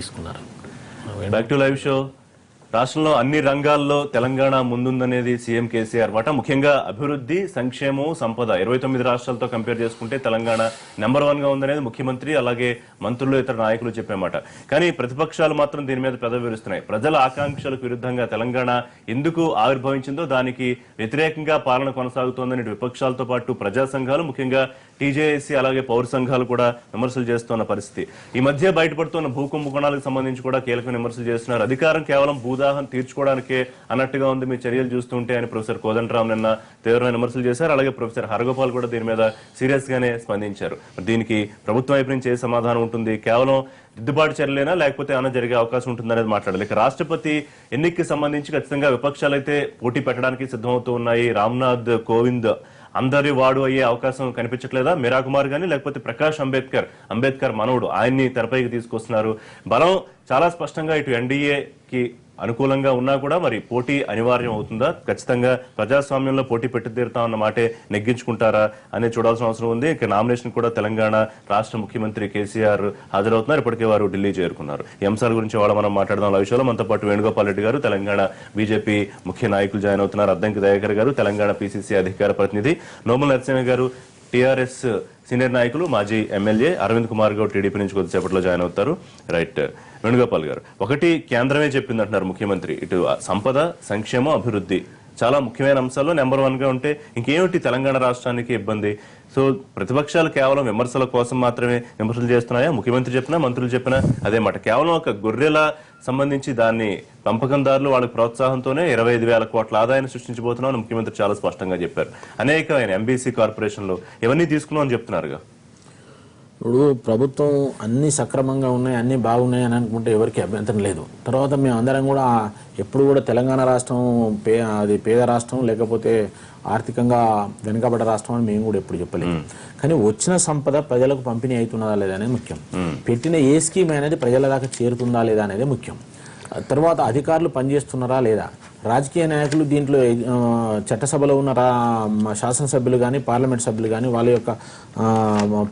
తీసుకున్నారు. Back to live show. రాష్ట్రంలో అన్ని రంగాల్లో తెలంగాణ ముందుందనేది సీఎం కేసీఆర్ మాట. ముఖ్యంగా అభివృద్ధి, సంక్షేమం, సంపద 29 రాష్ట్రాలతో కంపేర్ చేసుకుంటే తెలంగాణ నెంబర్ 1 గా ఉందనేది ముఖ్యమంత్రి అలాగే మంత్రులు ఇతర నాయకులు చెప్పే మాట. కానీ ప్రతిపక్షాలు మాత్రం దీని మీద పెదవి విరుస్తున్నాయి. ప్రజల ఆకాంక్షలకు విరుద్ధంగా తెలంగాణ ఎందుకు ఆవిర్భవించిందో దానికి వ్యతిరేకంగా పాలన కొనసాగుతోందని విపక్షాలతో పాటు ప్రజా సంఘాలు, ముఖ్యంగా టీజేఏసీ అలాగే పౌర సంఘాలు కూడా విమర్శలు చేస్తున్న పరిస్థితి. ఈ మధ్య బయటపడుతున్న భూ కుంభకోణాలకు సంబంధించి కూడా కీలక విమర్శలు చేస్తున్నారు. అధికారం కేవలం భూదాహం తీర్చుకోవడానికే అన్నట్టుగా ఉంది మీ చర్యలు చూస్తుంటే అని ప్రొఫెసర్ కోదండరామ్ నిన్న తీవ్రమైన విమర్శలు చేశారు. అలాగే ప్రొఫెసర్ హరగోపాల్ కూడా దీని మీద సీరియస్ గానే స్పందించారు. దీనికి ప్రభుత్వం వైపు నుంచి ఏ సమాధానం ఉంటుంది? కేవలం దిద్దుబాటు చర్యలేనా లేకపోతే ఏమైనా జరిగే అవకాశం ఉంటుందనేది మాట్లాడాలి. ఇక రాష్ట్రపతి ఎన్నికకి సంబంధించి ఖచ్చితంగా విపక్షాలైతే పోటీ పెట్టడానికి సిద్ధమవుతూ ఉన్నాయి. రామ్నాథ్ కోవింద్ అందరి వాడు అయ్యే అవకాశం కనిపించట్లేదా? మీరా కుమార్ గానీ లేకపోతే ప్రకాష్ అంబేద్కర్ మనవుడు ఆయన్ని తెరపైకి తీసుకొస్తున్నారు. బలం చాలా స్పష్టంగా ఇటు ఎన్డీఏకి అనుకూలంగా ఉన్నా కూడా మరి పోటీ అనివార్యం అవుతుందా? ఖచ్చితంగా ప్రజాస్వామ్యంలో పోటీ పెట్టి తీరుతా ఉన్న మాటే నెగ్గించుకుంటారా అనేది చూడాల్సిన అవసరం ఉంది. ఇక నామినేషన్ కూడా తెలంగాణ రాష్ట్ర ముఖ్యమంత్రి కేసీఆర్ హాజరవుతున్నారు. ఇప్పటికే వారు ఢిల్లీ చేరుకున్నారు. ఈ అంశాల గురించి వాళ్ళ మనం మాట్లాడదాం లైవ్ షోలో. మనతో పాటు వేణుగోపాల్ రెడ్డి గారు తెలంగాణ బీజేపీ ముఖ్య నాయకులు జాయిన్ అవుతున్నారు. అద్దంకి దయాకర్ గారు తెలంగాణ పీసీసీ అధికార ప్రతినిధి, నోముల నరసింహ గారు టీఆర్ఎస్ సీనియర్ నాయకులు, మాజీ ఎమ్మెల్యే, అరవింద్ కుమార్ గౌడ్ టీడీపీ నుంచి కొద్దిసేపట్లో జాయిన్ అవుతారు. రైట్, వేణుగోపాల్ గారు, ఒకటి కేంద్రమే చెప్పింది అంటున్నారు ముఖ్యమంత్రి. ఇటు సంపద, సంక్షేమం, అభివృద్ధి చాలా ముఖ్యమైన అంశాల్లో నెంబర్ 1 గా ఉంటే ఇంకేమిటి తెలంగాణ రాష్ట్రానికి ఇబ్బంది? సో ప్రతిపక్షాలు కేవలం విమర్శల కోసం మాత్రమే విమర్శలు చేస్తున్నాయా? ముఖ్యమంత్రి చెప్పినా మంత్రులు చెప్పినా అదే మాట. కేవలం ఒక గొర్రెల సంబంధించి దాన్ని పెంపకందారులు వాళ్ళకి ప్రోత్సాహంతోనే 25,000 కోట్ల ఆదాయాన్ని సృష్టించబోతున్నామని ముఖ్యమంత్రి చాలా స్పష్టంగా చెప్పారు. అనేకమైన ఎంబీసీ కార్పొరేషన్లు ఇవన్నీ తీసుకున్నాం అని చెప్తున్నారుగా. ఇప్పుడు ప్రభుత్వం అన్ని సక్రమంగా ఉన్నాయి, అన్ని బాగున్నాయి అని అనుకుంటే ఎవరికి అభ్యంతరం లేదు. తర్వాత మేము అందరం కూడా ఎప్పుడు కూడా తెలంగాణ రాష్ట్రం అది పేద రాష్ట్రం లేకపోతే ఆర్థికంగా వెనుకబడ్డ రాష్ట్రం అని మేము కూడా ఎప్పుడు చెప్పలేదు. కానీ వచ్చిన సంపద ప్రజలకు పంపిణీ అవుతున్నదా లేదా అనేది ముఖ్యం. పెట్టిన ఏ స్కీమ్ అనేది ప్రజల దాకా చేరుతుందా లేదా అనేది ముఖ్యం. తర్వాత అధికారులు పనిచేస్తున్నారా లేదా, రాజకీయ నాయకులు దీంట్లో చట్టసభలో ఉన్న శాసనసభ్యులు కానీ పార్లమెంట్ సభ్యులు కానీ వాళ్ళ యొక్క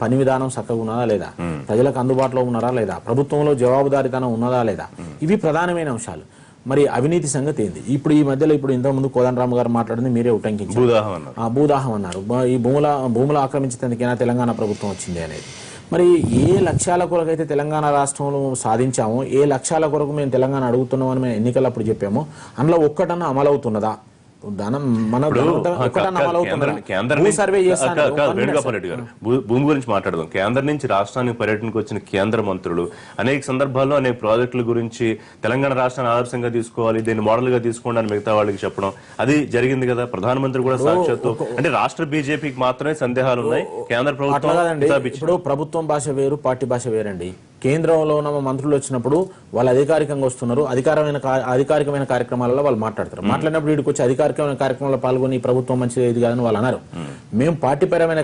పని విధానం చక్కగా ఉన్నదా లేదా, ప్రజలకు అందుబాటులో ఉన్నారా లేదా, ప్రభుత్వంలో జవాబుదారీతనం ఉన్నదా లేదా, ఇవి ప్రధానమైన అంశాలు. మరి అవినీతి సంగతి ఏంది? ఇప్పుడు ఈ మధ్యలో ఇంతకుముందు కోదండరామ్ గారు మాట్లాడింది మీరే ఉటంకించారు, భూదాహం అన్నారు. ఈ భూములు ఆక్రమించేందుకైనా తెలంగాణ ప్రభుత్వం వచ్చింది అనేది. మరి ఏ లక్ష్యాల కొరకు అయితే తెలంగాణ రాష్ట్రంలో సాధించామో, ఏ లక్ష్యాల కొరకు మేము తెలంగాణ అడుగుతున్నామని మేము ఎన్నికలప్పుడు చెప్పామో అందులో ఒక్కటన్నా అమలవుతున్నదా? భూమి గురించి మాట్లాడదాం. కేంద్రం నుంచి రాష్ట్రానికి పర్యటనకు వచ్చిన కేంద్ర మంత్రులు అనేక సందర్భాల్లో అనేక ప్రాజెక్టుల గురించి తెలంగాణ రాష్ట్రాన్ని ఆదర్శంగా తీసుకోవాలి, దీన్ని మోడల్ గా తీసుకోండి అని మిగతా వాళ్ళకి చెప్పడం అది జరిగింది కదా. ప్రధానమంత్రి కూడా సాక్షాత్తు అంటే రాష్ట్ర బీజేపీకి మాత్రమే సందేహాలు ఉన్నాయి, కేంద్ర ప్రభుత్వం ఇప్పుడు ప్రభుత్వం భాష వేరు, పార్టీ భాష వేరండి. కేంద్రంలో ఉన్న మంత్రులు వచ్చినప్పుడు వాళ్ళు అధికారికంగా వస్తున్నారు, అధికారికమైన కార్యక్రమాలలో వాళ్ళు మాట్లాడతారు. మాట్లాడినప్పుడు వీడికి వచ్చి అధికారికమైన కార్యక్రమాల్లో పాల్గొని ప్రభుత్వం మంచిది ఇది కాదని వాళ్ళు అన్నారు. మేము పార్టీపరమైన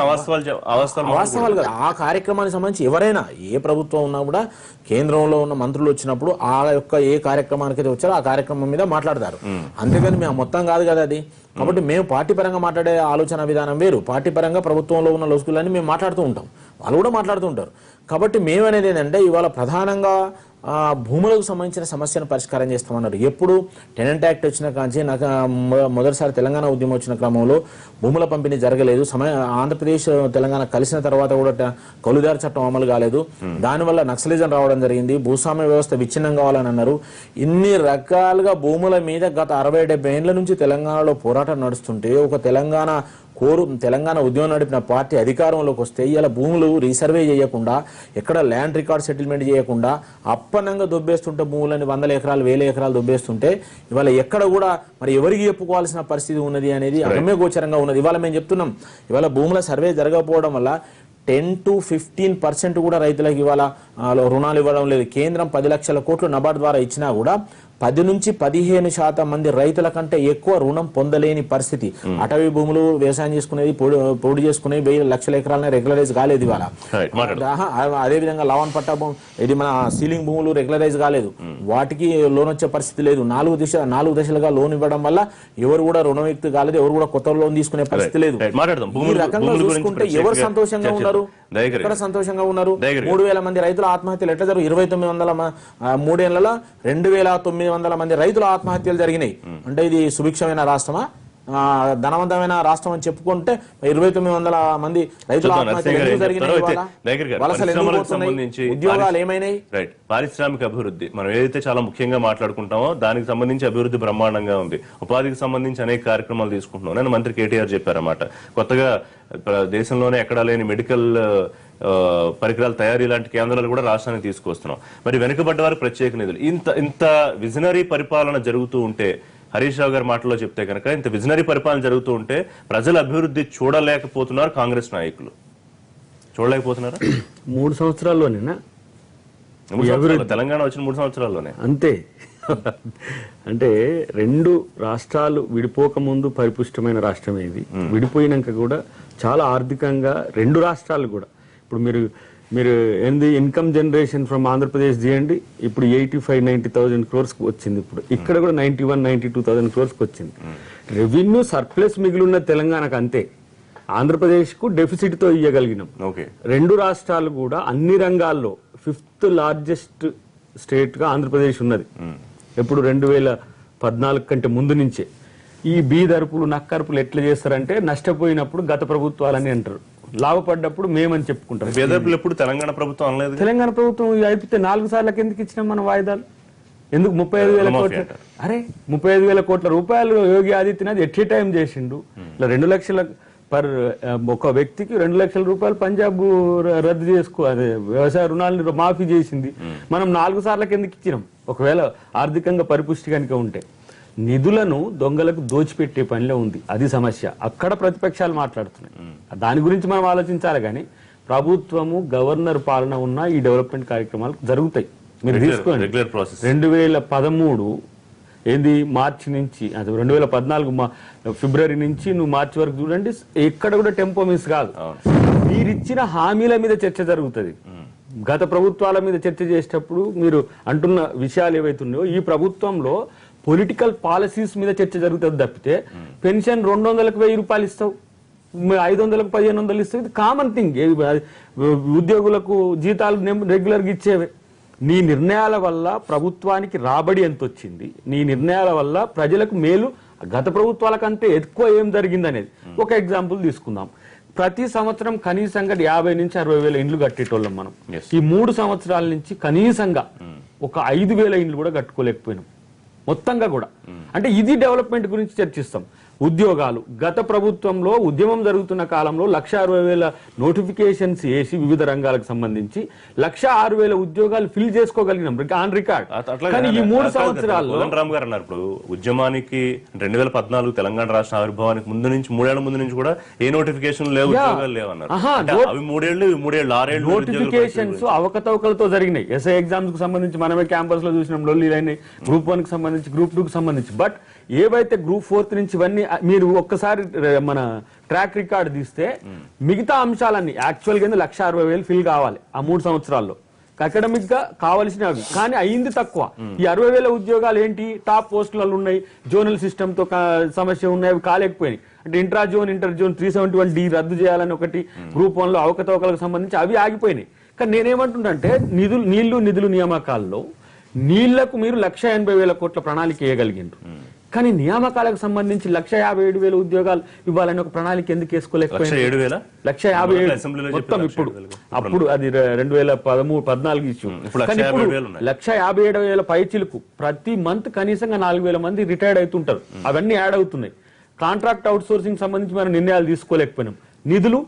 వాస్తవాలు కదా, ఆ కార్యక్రమానికి సంబంధించి ఎవరైనా ఏ ప్రభుత్వం ఉన్నా కూడా కేంద్రంలో ఉన్న మంత్రులు వచ్చినప్పుడు ఆ యొక్క ఏ కార్యక్రమానికి అయితే వచ్చారో ఆ కార్యక్రమం మీద మాట్లాడతారు. అంతేగాని మేము మొత్తం కాదు కదా అది. కాబట్టి మేము పార్టీ పరంగా మాట్లాడే ఆలోచన విధానం వేరు, పార్టీ పరంగా ప్రభుత్వంలో ఉన్న లొసుగులన్నీ మేము మాట్లాడుతూ ఉంటాం, వాళ్ళు కూడా మాట్లాడుతూ ఉంటారు. కాబట్టి మేమనేది ఏంటంటే ఇవాళ ప్రధానంగా భూములకు సంబంధించిన సమస్యను పరిష్కారం చేస్తామన్నారు. ఎప్పుడు టెనెంట్ యాక్ట్ వచ్చిన కాంచి నాకు మొదటిసారి తెలంగాణ ఉద్యమం వచ్చిన క్రమంలో భూముల పంపిణీ జరగలేదు. ఆంధ్రప్రదేశ్ తెలంగాణ కలిసిన తర్వాత కూడా కౌలుదారు చట్టం అమలు కాలేదు. దానివల్ల నక్సలిజం రావడం జరిగింది, భూస్వామ్య వ్యవస్థ విచ్ఛిన్నం కావాలని అన్నారు. ఇన్ని రకాలుగా భూముల మీద గత 60-70 ఏళ్ల నుంచి తెలంగాణలో పోరాటం నడుస్తుంటే ఒక తెలంగాణ ఉద్యమం నడిపిన పార్టీ అధికారంలోకి వస్తే ఇలా భూములు రీసర్వే చేయకుండా, ఎక్కడ ల్యాండ్ రికార్డ్ సెటిల్మెంట్ చేయకుండా అప్పనంగా దొబ్బేస్తుంటే భూములని 100 ఎకరాలు 1000 ఎకరాలు దొబ్బేస్తుంటే ఇవాళ ఎక్కడ కూడా మరి ఎవరికి చెప్పుకోవాల్సిన పరిస్థితి ఉన్నది అనేది అగమ్య గోచరంగా ఉన్నది. ఇవాళ మేము చెప్తున్నాం, ఇవాళ భూముల సర్వే జరగకపోవడం వల్ల 10 to 15% కూడా రైతులకు ఇవాళ రుణాలు ఇవ్వడం లేదు. కేంద్రం 10 లక్షల కోట్లు నబార్డ్ ద్వారా ఇచ్చినా కూడా 10 నుంచి 15% మంది రైతుల కంటే ఎక్కువ రుణం పొందలేని పరిస్థితి. అటవీ భూములు వ్యవసాయం చేసుకునేది పోడు చేసుకునేది 1000 లక్షల ఎకరాలనే రెగ్యులరైజ్ కాలేదు ఇవాళ. అదేవిధంగా లవన్ పట్టా ఇది మన సీలింగ్ భూములు రెగ్యులరైజ్ కాలేదు, వాటికి లోన్ వచ్చే పరిస్థితి లేదు. 4 దశలుగా లోన్ ఇవ్వడం వల్ల ఎవరు కూడా రుణవ్యక్తి కాలేదు, ఎవరు కూడా కొత్త లోన్ తీసుకునే పరిస్థితి లేదు. ఈ రకంగా చూసుకుంటే ఎవరు సంతోషంగా ఉన్నారు? ఎక్కడ సంతోషంగా ఉన్నారు? 3,000 మంది రైతుల ఆత్మహత్యలు ఎట్లా జరుగు? 2,900 3 ఏళ్లలో 2,900 మంది రైతుల ఆత్మహత్యలు జరిగినాయి. అంటే ఇది సుభిక్షమైన రాష్ట్రమా, ధనవంతమైన రాష్ట్రం అని చెప్పుకుంటే 2,900 మంది రైతుల ఆత్మహత్యలు జరిగినాయి? ఉద్యోగాలు ఏమైనాయి? రైట్, పారిశ్రామిక అభివృద్ధి మనం ఏదైతే చాలా ముఖ్యంగా మాట్లాడుకుంటామో దానికి సంబంధించి అభివృద్ధి బ్రహ్మాండంగా ఉంది. ఉపాధికి సంబంధించి అనేక కార్యక్రమాలు తీసుకుంటున్నాం. నేను మంత్రి కేటీఆర్ చెప్పారన్నమాట, కొత్తగా దేశంలోనే ఎక్కడా లేని మెడికల్ పరికరాల తయారీ లాంటి కేంద్రాలు కూడా రాష్ట్రానికి తీసుకొస్తున్నాం. మరి వెనుకబడ్డ వారికి ప్రత్యేక నిధులు, ఇంత విజనరీ పరిపాలన జరుగుతూ ఉంటే, హరీష్ రావు గారి మాటల్లో చెప్తే కనుక ఇంత విజనరీ పరిపాలన జరుగుతూ ఉంటే ప్రజల అభివృద్ధి చూడలేకపోతున్నారు కాంగ్రెస్ నాయకులు. చూడలేకపోతున్నారా? 3 సంవత్సరాల్లోనేనా తెలంగాణ వచ్చిన 3 సంవత్సరాల్లోనే అంతే. అంటే 2 రాష్ట్రాలు విడిపోక ముందు పరిపుష్టమైన రాష్ట్రం ఇది. విడిపోయినాక కూడా చాలా ఆర్థికంగా 2 రాష్ట్రాలు కూడా, ఇప్పుడు మీరు ఏంది ఇన్కమ్ జనరేషన్ ఫ్రమ్ ఆంధ్రప్రదేశ్ చేయండి, ఇప్పుడు 85-90,000 crores వచ్చింది. ఇప్పుడు ఇక్కడ కూడా 91-92,000 crores వచ్చింది. రెవెన్యూ సర్ప్లస్ మిగిలిన తెలంగాణకు అంతే, ఆంధ్రప్రదేశ్ కు డెఫిసిట్ తో ఇయ్యగలిగినాం. 2 రాష్ట్రాలు కూడా అన్ని రంగాల్లో 5th లార్జెస్ట్ స్టేట్ గా ఆంధ్రప్రదేశ్ ఉన్నది. ఎప్పుడు 2014 కంటే ముందు నుంచే. ఈ బీదరుపులు నక్కరుపులు ఎట్లా చేస్తారంటే, నష్టపోయినప్పుడు గత ప్రభుత్వాలని అంటారు, లాభపడ్డప్పుడు మేమని చెప్పుకుంటారు. బీదరుపులు ఎప్పుడు తెలంగాణ ప్రభుత్వం అనలేదు. తెలంగాణ ప్రభుత్వం అయిపోతే 4 సార్లకి ఎందుకు ఇచ్చినాం మన వాయిదాలు? ఎందుకు 35,000 కోట్ల? అరే 35,000 కోట్ల రూపాయలు Yogi Adityanath at a time చేసిండు. ఇలా 2 లక్షల ఒక వ్యక్తికి 2 లక్షల రూపాయలు పంజాబ్ రద్దు అదే వ్యవసాయ రుణాలను మాఫీ చేసింది. మనం 4 సార్లకి ఎందుకు ఇచ్చినాం? ఒకవేళ ఆర్థికంగా పరిపుష్టి కనుక ఉంటే. నిధులను దొంగలకు దోచిపెట్టే పనిలో ఉంది, అది సమస్య. అక్కడ ప్రతిపక్షాలు మాట్లాడుతున్నాయి, దాని గురించి మనం ఆలోచించాలి. కానీ ప్రభుత్వము గవర్నర్ పాలన ఉన్న ఈ డెవలప్మెంట్ కార్యక్రమాలు జరుగుతాయి. మీరు తీసుకోండి, 2013 ఏంది మార్చి నుంచి, అది 2014 ఫిబ్రవరి నుంచి నువ్వు మార్చి వరకు చూడండి, ఎక్కడ కూడా టెంపో మిస్ కాదు. మీరిచ్చిన హామీల మీద చర్చ జరుగుతుంది. గత ప్రభుత్వాల మీద చర్చ చేసేటప్పుడు మీరు అంటున్న విషయాలు ఏవైతున్నాయో, ఈ ప్రభుత్వంలో పొలిటికల్ పాలసీస్ మీద చర్చ జరుగుతుంది తప్పితే, పెన్షన్ 200కు 1000 రూపాయలు ఇస్తావు, 500కు 1500 ఇస్తావు, ఇది కామన్ థింగ్. ఉద్యోగులకు జీతాలు రెగ్యులర్గా ఇచ్చేవే. నీ నిర్ణయాల వల్ల ప్రభుత్వానికి రాబడి ఎంత వచ్చింది, నీ నిర్ణయాల వల్ల ప్రజలకు మేలు గత ప్రభుత్వాల కంటే ఎక్కువ ఏం జరిగింది అనేది ఒక ఎగ్జాంపుల్ తీసుకుందాం. ప్రతి సంవత్సరం కనీసంగా 50,000 నుంచి 60,000 ఇండ్లు కట్టేటోళ్ళం మనం. ఈ 3 సంవత్సరాల నుంచి కనీసంగా ఒక 5,000 ఇండ్లు కూడా కట్టుకోలేకపోయినాం మొత్తంగా కూడా. అంటే ఇది డెవలప్మెంట్ గురించి చర్చిస్తాం. ఉద్యోగాలు, గత ప్రభుత్వంలో ఉద్యమం జరుగుతున్న కాలంలో 1,60,000 నోటిఫికేషన్స్ వేసి వివిధ రంగాలకు సంబంధించి 1,06,000 ఉద్యోగాలు ఫిల్ చేసుకోగలిగినాం ఆన్ రికార్డ్. కానీ ఈ 3 సంవత్సరాల్లో రామ్ గారు అన్నారు, ఇప్పుడు ఉద్యమానికి 2014 తెలంగాణ రాష్ట్ర ఆవిర్భావానికి ముందు నుంచి 3 ఏళ్ల ముందు నుంచి కూడా ఏ నోటిఫికేషన్ లేవు, ఉద్యోగాలు లేవు అన్నారు. అవి 3 ఏళ్ళు 6 నోటిఫికేషన్స్ అవకతవకలతో జరిగినాయి. ఎస్ఐ ఎగ్జామ్స్ కు సంబంధించి మనమే క్యాంపస్ లో చూసినాం, లొల్లీలైనాయి. గ్రూప్ 1 కి సంబంధించి, గ్రూప్ 2 కి సంబంధించి. బట్ ఏవైతే గ్రూప్ 4 నుంచి ఇవన్నీ మీరు ఒక్కసారి మన ట్రాక్ రికార్డ్ తీస్తే మిగతా అంశాలన్నీ యాక్చువల్ గా 1,60,000 ఫిల్ కావాలి ఆ 3 సంవత్సరాల్లో అకాడమిక్ గా కావాల్సినవి. కానీ అయింది తక్కువ. ఈ 60,000 ఉద్యోగాలు ఏంటి, టాప్ పోస్టులలో ఉన్నాయి, జోనల్ సిస్టమ్ తో సమస్య ఉన్నాయి, అవి కాలేకపోయినాయి. అంటే ఇంటర్ జోన్ 371D రద్దు చేయాలని ఒకటి, గ్రూప్ 1 లో అవకతవకలకు సంబంధించి అవి ఆగిపోయినాయి. కానీ నేనేమంటుంటే, నిధులు నియామకాల్లో నీళ్లకు మీరు 1,80,000 కోట్ల ప్రణాళిక వేయగలిగిండ్రు. కానీ నియామకాలకు సంబంధించి 1,57,000 ఉద్యోగాలు ఇవ్వాలని ఒక ప్రణాళిక ఎందుకు వేసుకోలేకపోయింది? 1,57,000 మొత్తం అప్పుడు అది 2013-14 ఇష్యూ. కానీ ఇప్పుడు 1,57,000 పైచిలకు ప్రతి మంత్ కనీసంగా 4,000 మంది రిటైర్డ్ అవుతుంటారు. అవన్నీ యాడ్ అవుతున్నాయి. కాంట్రాక్ట్ అవుట్ సోర్సింగ్ సంబంధించి మనం నిర్ణయాలు తీసుకోలేకపోయినాం. నిధులు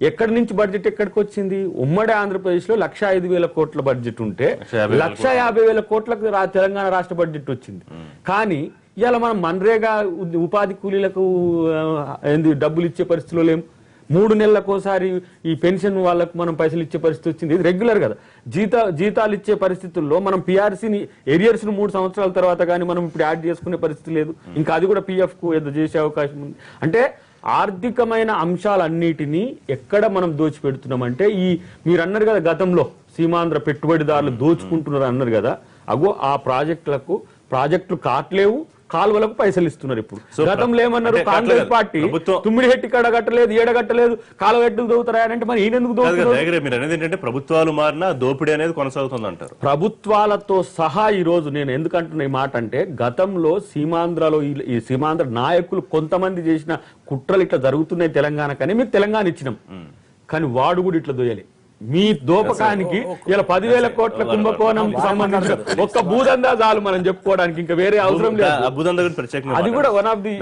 ఎక్కడి నుంచి బడ్జెట్ ఎక్కడికి వచ్చింది? ఉమ్మడి ఆంధ్రప్రదేశ్ లో 1,05,000 కోట్ల బడ్జెట్ ఉంటే 1,50,000 కోట్లకు తెలంగాణ రాష్ట్ర బడ్జెట్ వచ్చింది. కానీ ఇవాళ మనం మన్రేగా ఉపాధి కూలీలకు డబ్బులు ఇచ్చే పరిస్థితిలో లేము. 3 నెలలకోసారి ఈ పెన్షన్ వాళ్ళకు మనం పైసలు ఇచ్చే పరిస్థితి వచ్చింది. ఇది రెగ్యులర్ కదా. జీతాలు ఇచ్చే పరిస్థితుల్లో మనం పిఆర్సీని ఏరియర్స్ ను 3 సంవత్సరాల తర్వాత కానీ మనం ఇప్పుడు యాడ్ చేసుకునే పరిస్థితి లేదు. ఇంకా అది కూడా పిఎఫ్ కు ఏదో చేసే అవకాశం ఉంది. అంటే ఆర్థికమైన అంశాలన్నిటినీ ఎక్కడ మనం దోచిపెడుతున్నామంటే, ఈ మీరు అన్నారు కదా గతంలో సీమాంధ్ర పెట్టుబడిదారులు దోచుకుంటున్నారు అన్నారు కదా, అగో ఆ ప్రాజెక్టులు కాట్లేవు, కాలువలకు పైసలు ఇస్తున్నారు ఇప్పుడు. సో గతంలో ఏమన్నారు, అంటే కాంగ్రెస్ అట్లా పార్టీ ప్రభుత్వం- తుమ్మిడిహెట్టి కడ కట్టలేదు, ఏడగట్టలేదు, కాలువ ఎట్టుకు దోగుతారా అంటే మరి ఈయన ఎందుకు దోగుతారు? మీరు అనేది ఏంటంటే ప్రభుత్వాలు మారినా దోపిడీ అనేది కొనసాగుతుంది అంటారు. ప్రభుత్వాలతో సహా ఈ రోజు నేను ఎందుకంటున్న ఈ మాట అంటే, గతంలో సీమాంధ్రలో ఈ సీమాంధ్ర నాయకులు కొంతమంది చేసిన కుట్రలు ఇట్లా జరుగుతున్నాయి తెలంగాణ కానీ మీకు తెలంగాణ ఇచ్చినాం, కానీ వాడు కూడా ఇట్లా దోయాలి. మీ దోపకానికి ఇలా 10,000 కోట్ల కుంభకోణం సంబంధించిన ఒక్క భూదందా చాలు మనం చెప్పుకోవడానికి, ఇంకా వేరే అవసరం లేదు. అద్భుతం దగ్గర ప్రత్యేకంగా అది కూడా వన్ ఆఫ్ ది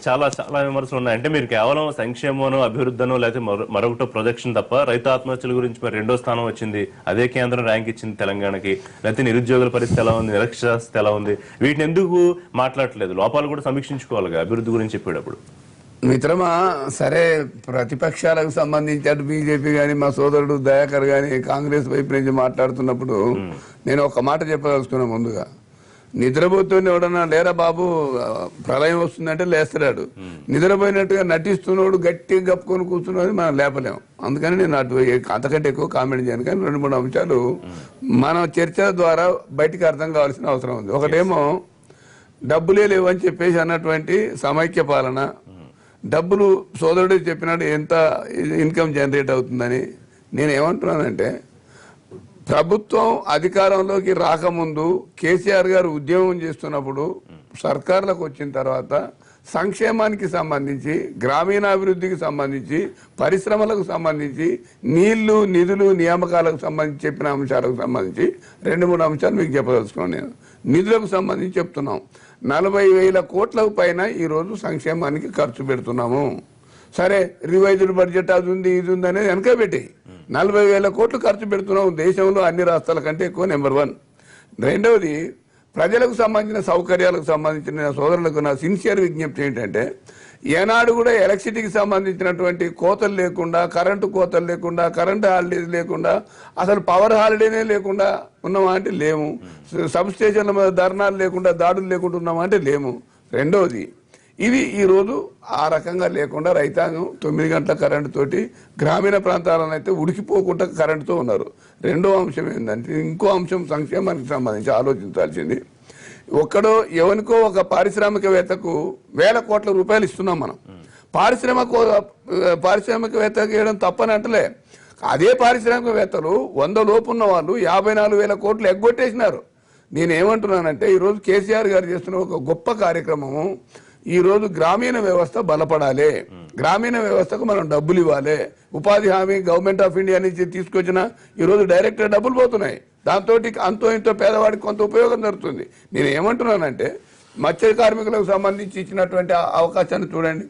చాలా చాలా విమర్శలు ఉన్నాయి. అంటే మీరు కేవలం సంక్షేమనో అభివృద్ధనో లేకపోతే మరొకటో ప్రొజెక్షన్ తప్ప రైతు ఆత్మహత్యల గురించి మరి 2వ స్థానం వచ్చింది, అదే కేంద్రం ర్యాంక్ ఇచ్చింది తెలంగాణకి. లేకపోతే నిరుద్యోగుల పరిస్థితి ఎలా ఉంది, నిరక్షరాస్యత ఎలా ఉంది, వీటిని ఎందుకు మాట్లాడట్లేదు? లోపాలు కూడా సమీక్షించుకోవాలి అభివృద్ధి గురించి చెప్పేటప్పుడు. మిత్రమా, సరే ప్రతిపక్షాలకు సంబంధించి అటు బీజేపీ గాని మా సోదరుడు దయాకర్ గాని కాంగ్రెస్ వైపు నుంచి మాట్లాడుతున్నప్పుడు నేను ఒక మాట చెప్పదలుచుకున్నా. ముందుగా నిద్రపోతున్న ఎవడన్నా లేరా బాబు ప్రళయం వస్తుందంటే లేస్తాడు, నిద్రపోయినట్టుగా నటిస్తున్నోడు గట్టిగా కప్పుకొని కూర్చున్నది మనం లేపలేము. అందుకని నేను అటు అంతకంటే ఎక్కువ కామెంట్ చేయను. కానీ 2-3 అంశాలు మన చర్చ ద్వారా బయటికి అర్థం కావాల్సిన అవసరం ఉంది. ఒకటేమో డబ్బులే లేవని చెప్పేసి అన్నటువంటి సమైక్య పాలన, డబ్బులు సోదరుడు చెప్పినాడు ఎంత ఇన్కమ్ జనరేట్ అవుతుందని. నేను ఏమంటున్నానంటే, ప్రభుత్వం అధికారంలోకి రాకముందు కేసీఆర్ గారు ఉద్యమం చేస్తున్నప్పుడు సర్కార్లకు వచ్చిన తర్వాత సంక్షేమానికి సంబంధించి, గ్రామీణాభివృద్ధికి సంబంధించి, పరిశ్రమలకు సంబంధించి, నీళ్లు నిధులు నియామకాలకు సంబంధించి చెప్పిన అంశాలకు సంబంధించి 2-3 అంశాలు మీకు చెప్పదలుచుకున్నాను. నేను నిధులకు సంబంధించి చెప్తున్నాం. 40,000 కోట్ల పైన ఈరోజు సంక్షేమానికి ఖర్చు పెడుతున్నాము. సరే రివైజ్డ్ బడ్జెట్ అది ఉంది ఇది ఉంది అనేది వెనక పెట్టి 40,000 కోట్లు ఖర్చు పెడుతున్నాం. దేశంలో అన్ని రాష్ట్రాల కంటే ఎక్కువ నెంబర్ 1. రెండవది, ప్రజలకు సంబంధించిన సౌకర్యాలకు సంబంధించిన సోదరులకు నా సిన్సియర్ విజ్ఞప్తి ఏంటంటే, ఏనాడు కూడా ఎలక్ట్రిసిటీకి సంబంధించినటువంటి కోతలు లేకుండా, కరెంటు కోతలు లేకుండా, కరెంటు హాలిడేస్ లేకుండా, అసలు పవర్ హాలిడేనే లేకుండా ఉన్నామా అంటే లేము. సబ్ స్టేషన్ల మీద ధర్నాలు లేకుండా, దాడులు లేకుండా ఉన్నామా అంటే లేము. రెండవది, ఇది ఈరోజు ఆ రకంగా లేకుండా రైతాంగం 9 గంటల కరెంటు తోటి గ్రామీణ ప్రాంతాలను అయితే ఉడికిపోకుండా కరెంటుతో ఉన్నారు. రెండో అంశం ఏంటంటే, ఇంకో అంశం సంక్షేమానికి సంబంధించి ఆలోచించాల్సింది. ఒక్కడో ఎవరికో ఒక పారిశ్రామికవేత్తకు 1,000 కోట్ల రూపాయలు ఇస్తున్నాం మనం. పారిశ్రామికవేత్తకు ఇవ్వడం తప్పని అంటలే. అదే పారిశ్రామికవేత్తలు 100 లోపు ఉన్న వాళ్ళు 54,000 కోట్లు ఎగ్గొట్టేసినారు. నేనేమంటున్నానంటే, ఈరోజు కేసీఆర్ గారు చేస్తున్న ఒక గొప్ప కార్యక్రమము, ఈరోజు గ్రామీణ వ్యవస్థ బలపడాలి, గ్రామీణ వ్యవస్థకు మనం డబ్బులు ఇవ్వాలి. ఉపాధి హామీ గవర్నమెంట్ ఆఫ్ ఇండియా నుంచి తీసుకొచ్చిన ఈరోజు డైరెక్ట్ డబ్బులు పోతున్నాయి. దాంతో అంతో ఇంతో పేదవాడికి కొంత ఉపయోగం జరుగుతుంది. నేను ఏమంటున్నానంటే, మత్స్య కార్మికులకు సంబంధించి ఇచ్చినటువంటి అవకాశాన్ని చూడండి.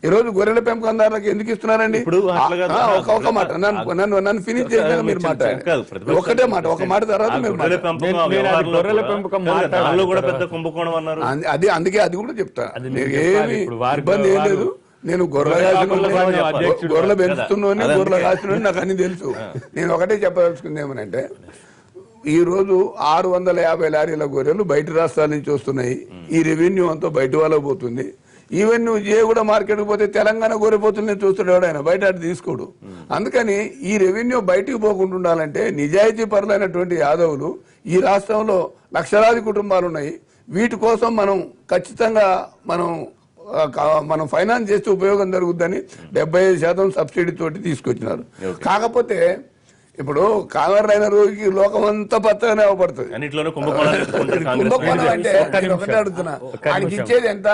ఈరోజు గొర్రెల పెంపకందారులకు ఎందుకు ఇస్తున్నారండి? ఒక మాట నన్ను ఫినిష్ చేసినాక మీరు మాట్లాడారు. ఒకటే మాట, ఒక మాట తర్వాత మీరు అది అందుకే అది కూడా చెప్తా. ఏమి ఇబ్బంది ఏం లేదు. నేను గొర్రెల పెంచుతున్నాను, గొర్రెల కాస్తున్నాను, నాకు అన్ని తెలుసు. నేను ఒకటే చెప్పదలుచుకుంది ఏమనంటే, ఈ రోజు 650 లారీల గొర్రెలు బయట రాష్ట్రాల నుంచి వస్తున్నాయి. ఈ రెవెన్యూ అంతా బయట వాళ్ళకి పోతుంది. ఈవెన్ నువ్వు కూడా మార్కెట్కి పోతే తెలంగాణ గొర్రెపోతుంది చూస్తాడు ఎవడైనా, బయట అటు తీసుకోడు. అందుకని ఈ రెవెన్యూ బయటికి పోకుండా ఉండాలంటే నిజాయితీ పరులైనటువంటి యాదవులు ఈ రాష్ట్రంలో లక్షలాది కుటుంబాలు ఉన్నాయి. వీటి కోసం మనం ఖచ్చితంగా మనం ఫైనాన్స్ చేస్తే ఉపయోగం జరుగుద్దని 75% సబ్సిడీ తోటి తీసుకొచ్చినారు. కాకపోతే ఇప్పుడు కాంగ్రెస్ రోజుకి లోకం అంతా పచ్చగానే అవపడుతుంది. కుంభకోణం అంటే ఒకటే అడుగుతున్నా, ఆయనకి ఇచ్చేది ఎంత?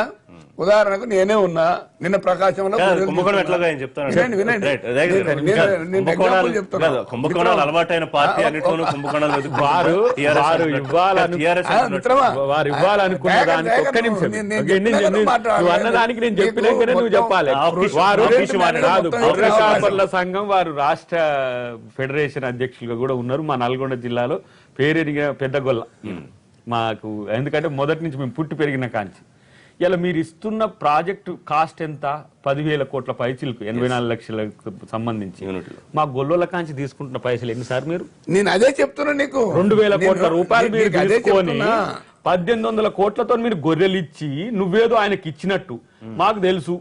ఉదాహరణకు నేనే ఉన్నా నిన్న ప్రకాశంలో సంఘం వారు రాష్ట్ర ఫెడరేషన్ అధ్యక్షులుగా కూడా ఉన్నారు. మా నల్గొండ జిల్లాలో పేరెరిగిన పెద్దగొల్ల మాకు, ఎందుకంటే మొదటి నుంచి మేము పుట్టి పెరిగిన కాంచి. ఇలా మీరు ఇస్తున్న ప్రాజెక్టు కాస్ట్ ఎంత? 10,000 కోట్ల పైసలకు 84 లక్షలకు సంబంధించి మా గొల్లోల కాంచి తీసుకుంటున్న పైసలు ఎన్నిసార్లు మీరు? నేను అదే చెప్తున్నా నీకు. 2,000 కోట్ల రూపాయలు మీరు తీసుకొని 1,800 కోట్లతో మీరు గొర్రెలు ఇచ్చి నువ్వేదో ఆయనకి ఇచ్చినట్టు మాకు తెలుసు.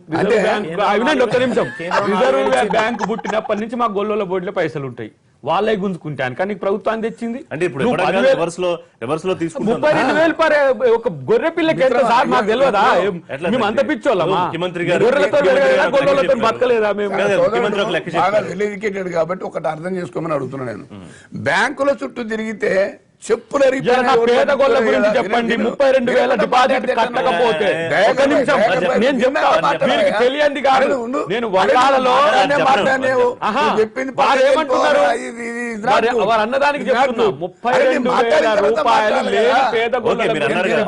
వినండి ఒక్క నిమిషం. రిజర్వ్ బ్యాంకు పుట్టినప్పటి నుంచి మా గొల్లోల బోర్డులో పైసలు ఉంటాయి. వాళ్ళే గుంజుకుంటాను కానీ ప్రభుత్వాన్ని తెచ్చింది అంటే ఇప్పుడు నువ్వు ఎప్పుడైనా 10,000 రివర్స్ లో తీసుకుంటాం 32,000 పర్ ఒక గొర్రె పిల్లకి ఎంత సార్ మాకు తెలియదా ఎట్లా మేము అంత పిచ్చోళ్ళమా ముఖ్యమంత్రి గారు గొర్రెలతో గొర్రెలతో బతకలేదా మేము అదే, ముఖ్యమంత్రి ఒక లెక్క బాగా చెప్పారు. వెల్ ఎడ్యుకేటెడ్ కాబట్టి ఒకటి అర్థం చేసుకోమని అడుగుతున్నా నేను. బ్యాంకుల చుట్టూ తిరిగితే చెప్పుల ఇలా నా పేద గొల్ల గురించి చెప్పండి 32,000 డిపాజిట్ కట్టకపోతే ఒక నిమిషం నేను చెప్తా వీరికి తెలియంది కాదు నేను వల్లాలలో వారు ఏమంటున్నారు వారు అన్నదానికి చెప్తున్నా 32,000 రూపాయలు లేని పేద గొల్ల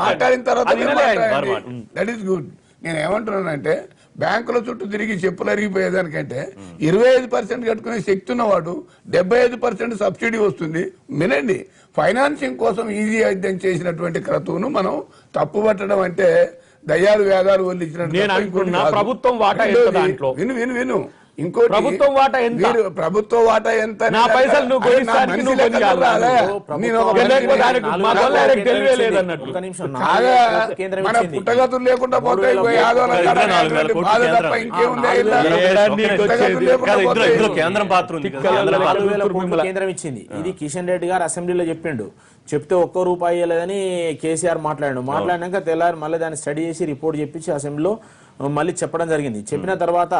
మాట్లాడిన తర్వాత అది వినలే ఆయన. That is good. నేను ఏమంటున్నానంటే బ్యాంకుల చుట్టూ తిరిగి చెప్పులు అరిగిపోయేదానికంటే 25% కట్టుకునే శక్తి ఉన్నవాడు 75% సబ్సిడీ వస్తుంది. వినండి, ఫైనాన్సింగ్ కోసం ఈజీ అయిద్దని చేసినటువంటి క్రతువును మనం తప్పుపట్టడం అంటే దయ్యాలు వేదాలు వల్లించినట్టు. నేను అనుకున్నా ప్రభుత్వం వాటా ఎంత దాంట్లో విను విను విను ఇంకోటి ప్రభుత్వం వాటా ఎంత? మీరు ప్రభుత్వ వాటా ఎంత? నా పైసలు నువ్వు కొనిస్తానికి నువ్వు కొని కాదు. నేను ఒక లేకపోతే దానికి మా వల్ల ఆయనకు తెలివే లేదన్నట్టు. ఒక్క నిమిషం, కాగా 4,000 కేంద్రం మన ఇచ్చింది. పుట్టగతులు లేకుండా పోతే బాధ తప్ప ఇంకేముంది? ఇందులో కేంద్రం పాత్ర ఉంది కదా, కేంద్రం పాత్ర. 4,000 కోట్లు కేంద్రం ఇచ్చింది. ఇది కిషన్ రెడ్డి గారు అసెంబ్లీలో చెప్పిండు. చెప్తే ఒక్క రూపాయి ఇవ్వలేదని కేసీఆర్ మాట్లాడినాక తెల్లారి మళ్ళీ దాన్ని స్టడీ చేసి రిపోర్ట్ చెప్పించి అసెంబ్లీలో మళ్ళీ చెప్పడం జరిగింది. చెప్పిన తర్వాత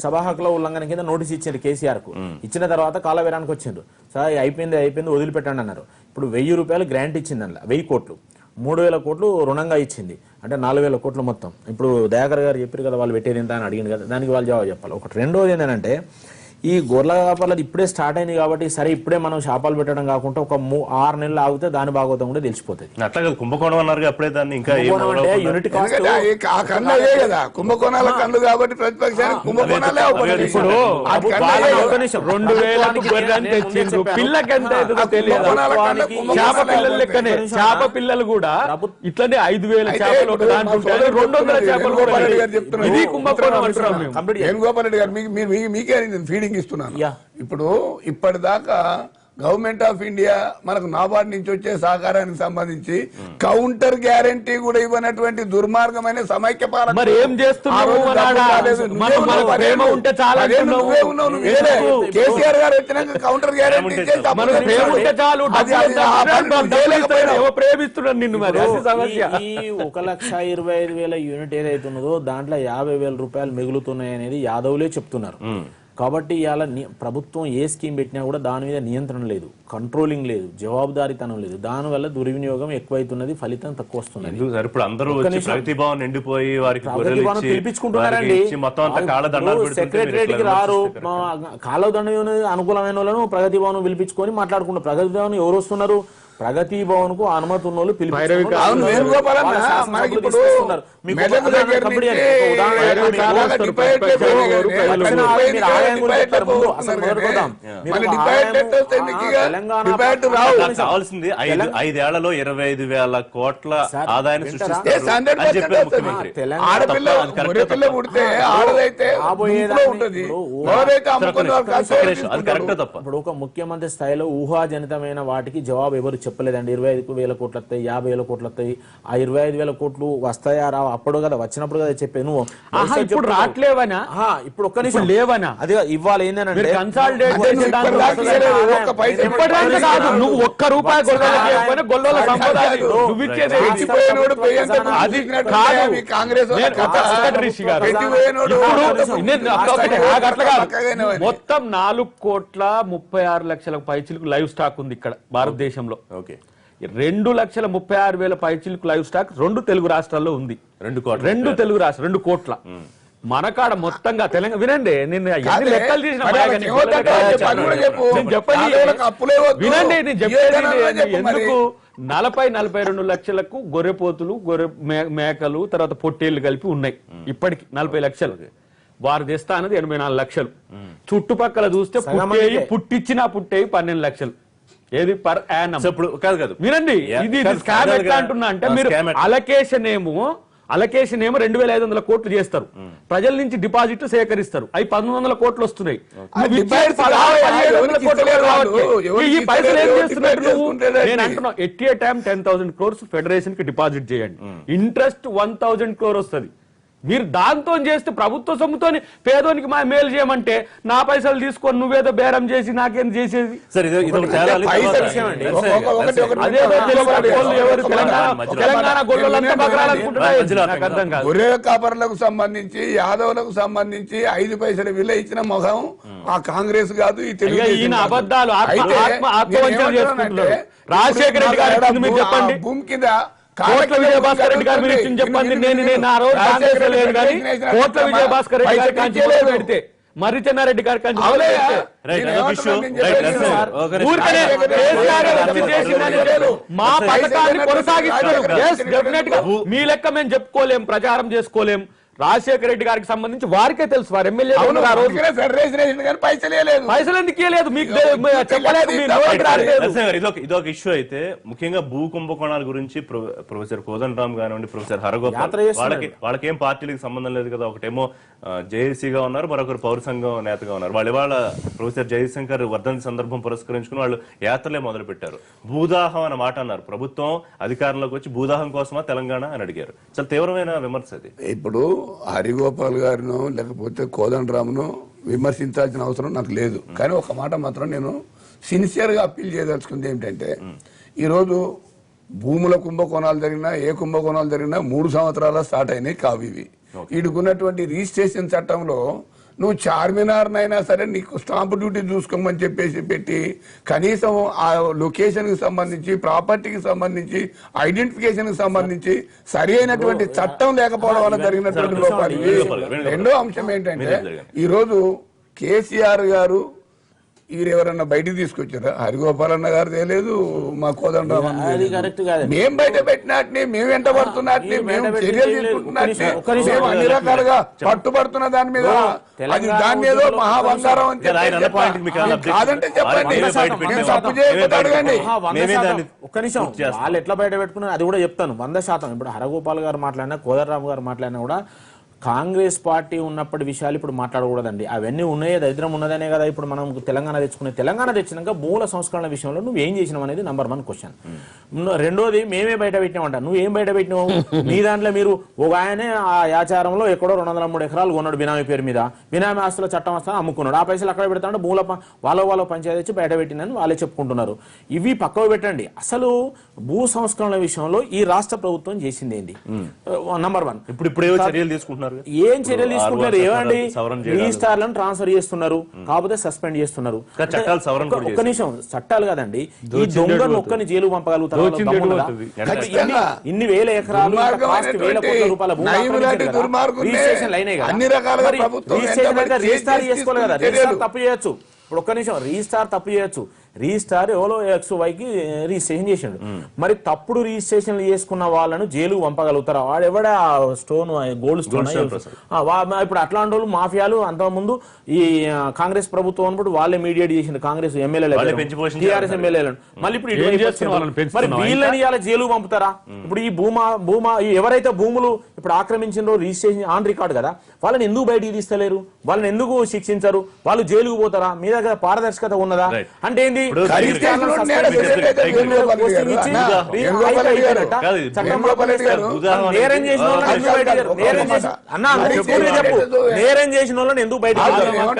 సభా హక్కుల ఉల్లంఘన కింద నోటీస్ ఇచ్చారు కేసీఆర్ కు. ఇచ్చిన తర్వాత కాలవేరానికి వచ్చిండ్రు. సార్ అయిపోయింది వదిలిపెట్టండి అన్నారు. ఇప్పుడు 1,000 రూపాయలు గ్రాంట్ ఇచ్చింది అందులో 1,000 కోట్లు, 3,000 కోట్లు రుణంగా ఇచ్చింది. అంటే 4,000 కోట్లు మొత్తం. ఇప్పుడు దయాకర్ గారు చెప్పారు కదా వాళ్ళు పెట్టేది ఎంత అని అడిగింది కదా, దానికి వాళ్ళు జవాబు చెప్పాలి. ఒకటి రెండోది ఏంటంటే ఈ గొర్రెల వ్యాపారాలు ఇప్పుడే స్టార్ట్ అయింది కాబట్టి సరే ఇప్పుడే మనం షాపాలు పెట్టడం కాకుండా ఒక 6 నెలలు ఆగితే దాని భాగవతం కూడా తెలిసిపోతుంది. అట్లా కదా కుంభకోణం అన్నారు అప్పుడే దాన్ని ఇంకా అంటే యూనిట్ కాస్ట్ ఆ కన్ను అయ్యే కదా కుంభకోణాల కన్ను కాబట్టి ప్రతిపక్షానికి కుంభకోణాలే అవుతుంది. ఇప్పుడు ఆ కన్ను అయ్యే కదా. 2,000 గొర్రె అంటే తెచ్చిండ్రు. పిల్లకి ఎంత అవుతుందో తెలియదు. చేప పిల్లల లెక్కనే చేప పిల్లలు కూడా ఇట్లనే 5,000 చేపలు ఒక దాంట్లో ఉంటాయి, 200 చేపలు కూడా ఇది కుంభకోణం అంటున్నాం మేము. వేణుగోపాల్ రెడ్డి గారు మీకే ఫీడింగ్ ఇస్తున్నాను. ఇప్పుడు ఇప్పటిదాకా గవర్నమెంట్ ఆఫ్ ఇండియా మనకు నాబార్డ్ నుంచి వచ్చే సహకారానికి సంబంధించి కౌంటర్ గ్యారంటీ కూడా ఇవ్వనటువంటి దుర్మార్గమైన సమైక్య పాలన. మరి ఏం చేస్తున్నావు? కేసీఆర్ గారు వచ్చినాక కౌంటర్ గ్యారంటీ ప్రేమిస్తున్నాను నిన్ను. మరి సమస్య ఈ 1,25,000 యూనిట్ ఏదైతే ఉన్నదో దాంట్లో 50,000 రూపాయలు మిగులుతున్నాయి అనేది యాదవులే చెప్తున్నారు. కాబట్టి ఇవాళ ప్రభుత్వం ఏ స్కీమ్ పెట్టినా కూడా దాని మీద నియంత్రణ లేదు, కంట్రోలింగ్ లేదు, జవాబుదారీతనం లేదు. దానివల్ల దుర్వినియోగం ఎక్కువైతున్నది, ఫలితం తక్కువ వస్తుంది. ఇప్పుడు అందరూ ప్రగతి భవన్ నిండిపోయి వారికి పిలిపించుకుంటున్నారండి. సెక్రటరేట్కి రారు, కాలదండ అనుకూలమైన వాళ్ళను ప్రగతి భవన్ పిలిపించుకొని మాట్లాడుకుంటారు. ప్రగతి భవన్ ఎవరు వస్తున్నారు? ప్రగతి భవన్ కు అనుమతి ఉన్న వాళ్ళు కావాల్సింది 5 ఏళ్లలో 25,000 కోట్ల ఆదాయాన్ని సృష్టిస్తారు. ఇప్పుడు ఒక ముఖ్యమంత్రి స్థాయిలో ఊహాజనితమైన వాటికి జవాబు ఎవరు చెప్పలేదండి. 25,000 కోట్లు వస్తాయి, 50,000 కోట్లు వస్తాయి. ఆ 25,000 కోట్లు వస్తాయా రావు అప్పుడు కదా, వచ్చినప్పుడు కదా చెప్పే. నువ్వు ఇప్పుడు రావట్లేవనా? ఇప్పుడు ఒక్క నిమిషం లేవనా? అది ఇవ్వాలి ఏంటంటే కన్సాలిడేట్ నువ్వు ఒక్క రూపాయి గొల్లల సంపద నువ్వు ఇచ్చేది మొత్తం 4,36,00,000 పైచిలకు లైవ్ స్టాక్ ఉంది ఇక్కడ భారతదేశంలో. 2,36,000 పైచిలకు లైవ్ స్టాక్ 2 తెలుగు రాష్ట్రాల్లో ఉంది. 2 తెలుగు రాష్ట్రాలు 2 కోట్ల. మనకాడ మొత్తంగా తెలంగాణ వినండి, నేను లెక్కలు తీసిన వినండి, నేను చెప్పేది ఎందుకు 40-42 లక్షలకు గొర్రెపోతులు, గొర్రె మేకలు, తర్వాత పొట్టేళ్లు కలిపి ఉన్నాయి. ఇప్పటికి 40 లక్షలు. వారు తెస్తా అన్నది 84 లక్షలు. చుట్టుపక్కల చూస్తే పుట్టించినా పుట్టేవి 12 లక్షలు. ఏది పర్ యానం. వినండి, ఇది స్కామ్ ఎట్లా అంటున్నా అంటే మీరు అలకేషన్ ఏమో 2,500 కోట్లు చేస్తారు, ప్రజల నుంచి డిపాజిట్ సేకరిస్తారు, అవి 1,100 కోట్లు వస్తున్నాయి. ఈ పైసలు ఏం చేస్తున్నారు? నేను అంటున్నా at a time 10,000 crores federation కి డిపాజిట్ చేయండి, ఇంట్రెస్ట్ 1,000 crore వస్తుంది. మీరు దాంతో చేస్తే ప్రభుత్వ సొమ్ముతో పేదోనికి మేలు చేయమంటే నా పైసలు తీసుకొని నువ్వేదో బేరం చేసి నాకేం చేసేది? సార్ ఇదొక తేడాలి. పైసలు విషయం అండి. అదేదో ఎవరు తెలంగాణ గొల్లలంతా బగరాలనుకుంటున్నారు, నాకు అర్థం కాదు. గొర్రె కాపర్లకు సంబంధించి యాదవులకు సంబంధించి 5 పైసల విలువ ఇచ్చిన మొహం ఆ కాంగ్రెస్ కాదు, ఈ అయ్యా, ఈయన అబద్ధాలు అయితే ఆత్మవంచన చేసుకుంటున్నారు. రాజశేఖర రెడ్డి గారు ఇచ్చింది మీరు చెప్పండి, భూమి కింద కోట్ల విజయభాస్కర్ రెడ్డి గారు మీరు ఇచ్చింది చెప్పండి. నేను ఆ రోజు కాంగ్రెస్ లో లేదు కానీ కోట్ల విజయభాస్కర్ రెడ్డి గారి కాంచి ఓట్లు పెడితే మర్రి చెన్నారెడ్డి గారి కాంచి ఓట్లు పెడితే ఊరికనే కేసీఆర్ వచ్చి చేసిందని లేదు. మా పథకాన్ని కొనసాగిస్తున్నారు. Yes, definite గా మీ లెక్క మేము చెప్పుకోలేం, ప్రచారం చేసుకోలేం. రాజశేఖర రెడ్డి గారికి సంబంధించి వారికే తెలుసు, వారు ఎమ్మెల్యే పైసలు ఎందుకు ఇవ్వలేదు మీకు చెప్పలేదు, మీ నోటికి రాలేదు. ఇదొక ఇష్యూ అయితే ముఖ్యంగా భూ కుంభకోణాల గురించి ప్రొఫెసర్ కోదండరామ్ కానివ్వండి, ప్రొఫెసర్ హరగోపాల్ వాళ్ళకేం పార్టీలకు సంబంధం లేదు కదా. ఒకటేమో జేఏసీగా ఉన్నారు, మరొకరు పౌర సంఘం నేతగా ఉన్నారు. వాళ్ళు ఇవాళ ప్రొఫెసర్ జయశంకర్ వర్ధంతి సందర్భం పురస్కరించుకుని వాళ్ళు యాత్రలే మొదలు పెట్టారు. భూదాహం అన్న మాట అన్నారు. ప్రభుత్వం అధికారంలోకి వచ్చి భూదాహం కోసమా తెలంగాణ అని అడిగారు. చాలా తీవ్రమైన విమర్శ అది. ఇప్పుడు హరిగోపాల్ గారినో లేకపోతే కోదండరామును విమర్శించాల్సిన అవసరం నాకు లేదు. కానీ ఒక మాట మాత్రం నేను సిన్సియర్ గా అప్పీల్ చేయదలుచుకుంది ఏమిటంటే, ఈరోజు భూముల కుంభకోణాలు జరిగినా ఏ కుంభకోణాలు జరిగినా 3 సంవత్సరాల స్టార్ట్ అయినాయి కావు ఇవి. వీడుకున్నటువంటి రిజిస్ట్రేషన్ చట్టంలో నువ్వు చార్మినార్నైనా సరే నీకు స్టాంప్ డ్యూటీ చూసుకోమని చెప్పేసి పెట్టి కనీసం ఆ లొకేషన్ కి సంబంధించి, ప్రాపర్టీకి సంబంధించి, ఐడెంటిఫికేషన్ కి సంబంధించి సరి అయినటువంటి చట్టం లేకపోవడం వల్ల జరిగినటువంటి లోపాలు. రెండో అంశం ఏంటంటే, ఈరోజు కేసీఆర్ గారు ఎవరన్నా బయటికి తీసుకొచ్చారా? హరిగోపాల్ అన్న గారు తెలియదు, మా కోదండరామ్ మేము బయట పెట్టినట్ని, మేము వెంట పడుతున్నట్ని, మేము చర్యలు తీసుకుంటున్నట్ని, మేము అన్ని రకాలుగా పట్టుబడుతున్న దాని మీద అది దాని ఏదో మహాబంగారం అని కాదంటే చెప్పండి, తప్పు చేయకపోతే అడగండి. ఒక్క నిమిషం, వాళ్ళు ఎట్లా బయట పెట్టుకున్నారు అది కూడా చెప్తాను 100%. ఇప్పుడు హరగోపాల్ గారు మాట్లాడినా, కోదండరామ్ గారు మాట్లాడినా కూడా కాంగ్రెస్ పార్టీ ఉన్నప్పటి విషయాలు ఇప్పుడు మాట్లాడకూడదండి. అవన్నీ ఉన్నాయే, దరిద్రం ఉన్నదనే కదా ఇప్పుడు మనం తెలంగాణ తెచ్చుకునే. తెలంగాణ తెచ్చినాక మూల సంస్కరణ విషయంలో నువ్వు ఏం చేసినావు అనేది నంబర్ 1 క్వశ్చన్. రెండోది, మేమే బయట పెట్టినామంట. నువ్వు ఏం బయట పెట్టినావు? నీ దాంట్లో మీరు ఒక ఆయనే ఆ యాచారంలో ఎక్కడో 203 ఎకరాలు కొన్నాడు బినామీ పేరు మీద, బినామీ ఆస్తుల చట్టం వస్తా అమ్ముకున్నాడు. ఆ పైసలు అక్కడ పెడతాడు, వాళ్ళ పంచాయతీ వచ్చి బయట పెట్టిందని వాళ్ళే చెప్పుకుంటున్నారు. ఇవి పక్కకు పెట్టండి. అసలు భూ సంస్కరణ విషయంలో ఈ రాష్ట్ర ప్రభుత్వం చేసింది ఏంది? నంబర్ 1. ఇప్పుడు చర్యలు తీసుకుంటున్నారు. ఏం చర్యలు తీసుకుంటున్నారు? ఏమండి, రిజిస్టార్లను ట్రాన్స్ఫర్ చేస్తున్నారు, కాకపోతే సస్పెండ్ చేస్తున్నారు. ఒక్క నిమిషం, చట్టాలు కదండి. ఈ దొంగను ఒక్కని జైలు పంపగలుగుతారు? ఇన్ని వేల ఎకరాలు వేల కోట్ల రూపాయల రిజిస్ట్రేషన్ అయినాయి కదా, రిజిస్టార్ చేసుకోవాలి కదా. రిజిస్టార్ తప్పు చేయొచ్చు. ఇప్పుడు ఒక్క నిమిషం, రిజిస్టార్ తప్పు చేయొచ్చు. రిజిస్టార్ ఎవరో XYకి రిజిస్ట్రేషన్ చేసిండు, మరి తప్పుడు రిజిస్ట్రేషన్లు చేసుకున్న వాళ్ళను జైలు పంపగలుగుతారా? వాడు ఎవడ స్టోన్, గోల్డ్ స్టోన్. ఇప్పుడు అట్లాంటి వాళ్ళు మాఫియాలు అంతకుముందు ఈ కాంగ్రెస్ ప్రభుత్వం అన్నప్పుడు వాళ్ళే మీడియేట్ చేసింది, కాంగ్రెస్ ఎమ్మెల్యేలు, టీఆర్ఎస్ ఎమ్మెల్యేలను. మళ్ళీ ఇప్పుడు మరి వీళ్ళని ఇవాళ జైలు పంపుతారా? ఇప్పుడు ఈ భూమా ఎవరైతే భూములు ఇప్పుడు ఆక్రమించిందో రిజిస్ట్రేషన్ ఆన్ రికార్డ్ కదా, వాళ్ళని ఎందుకు బయటికి తీస్తలేరు? వాళ్ళని ఎందుకు శిక్షించరు? వాళ్ళు జైలుకు పోతారా? మీ దగ్గర పారదర్శకత ఉన్నదా? అంటే ఏంది? నేరం చేసిన వాళ్ళని ఎందుకు బయట?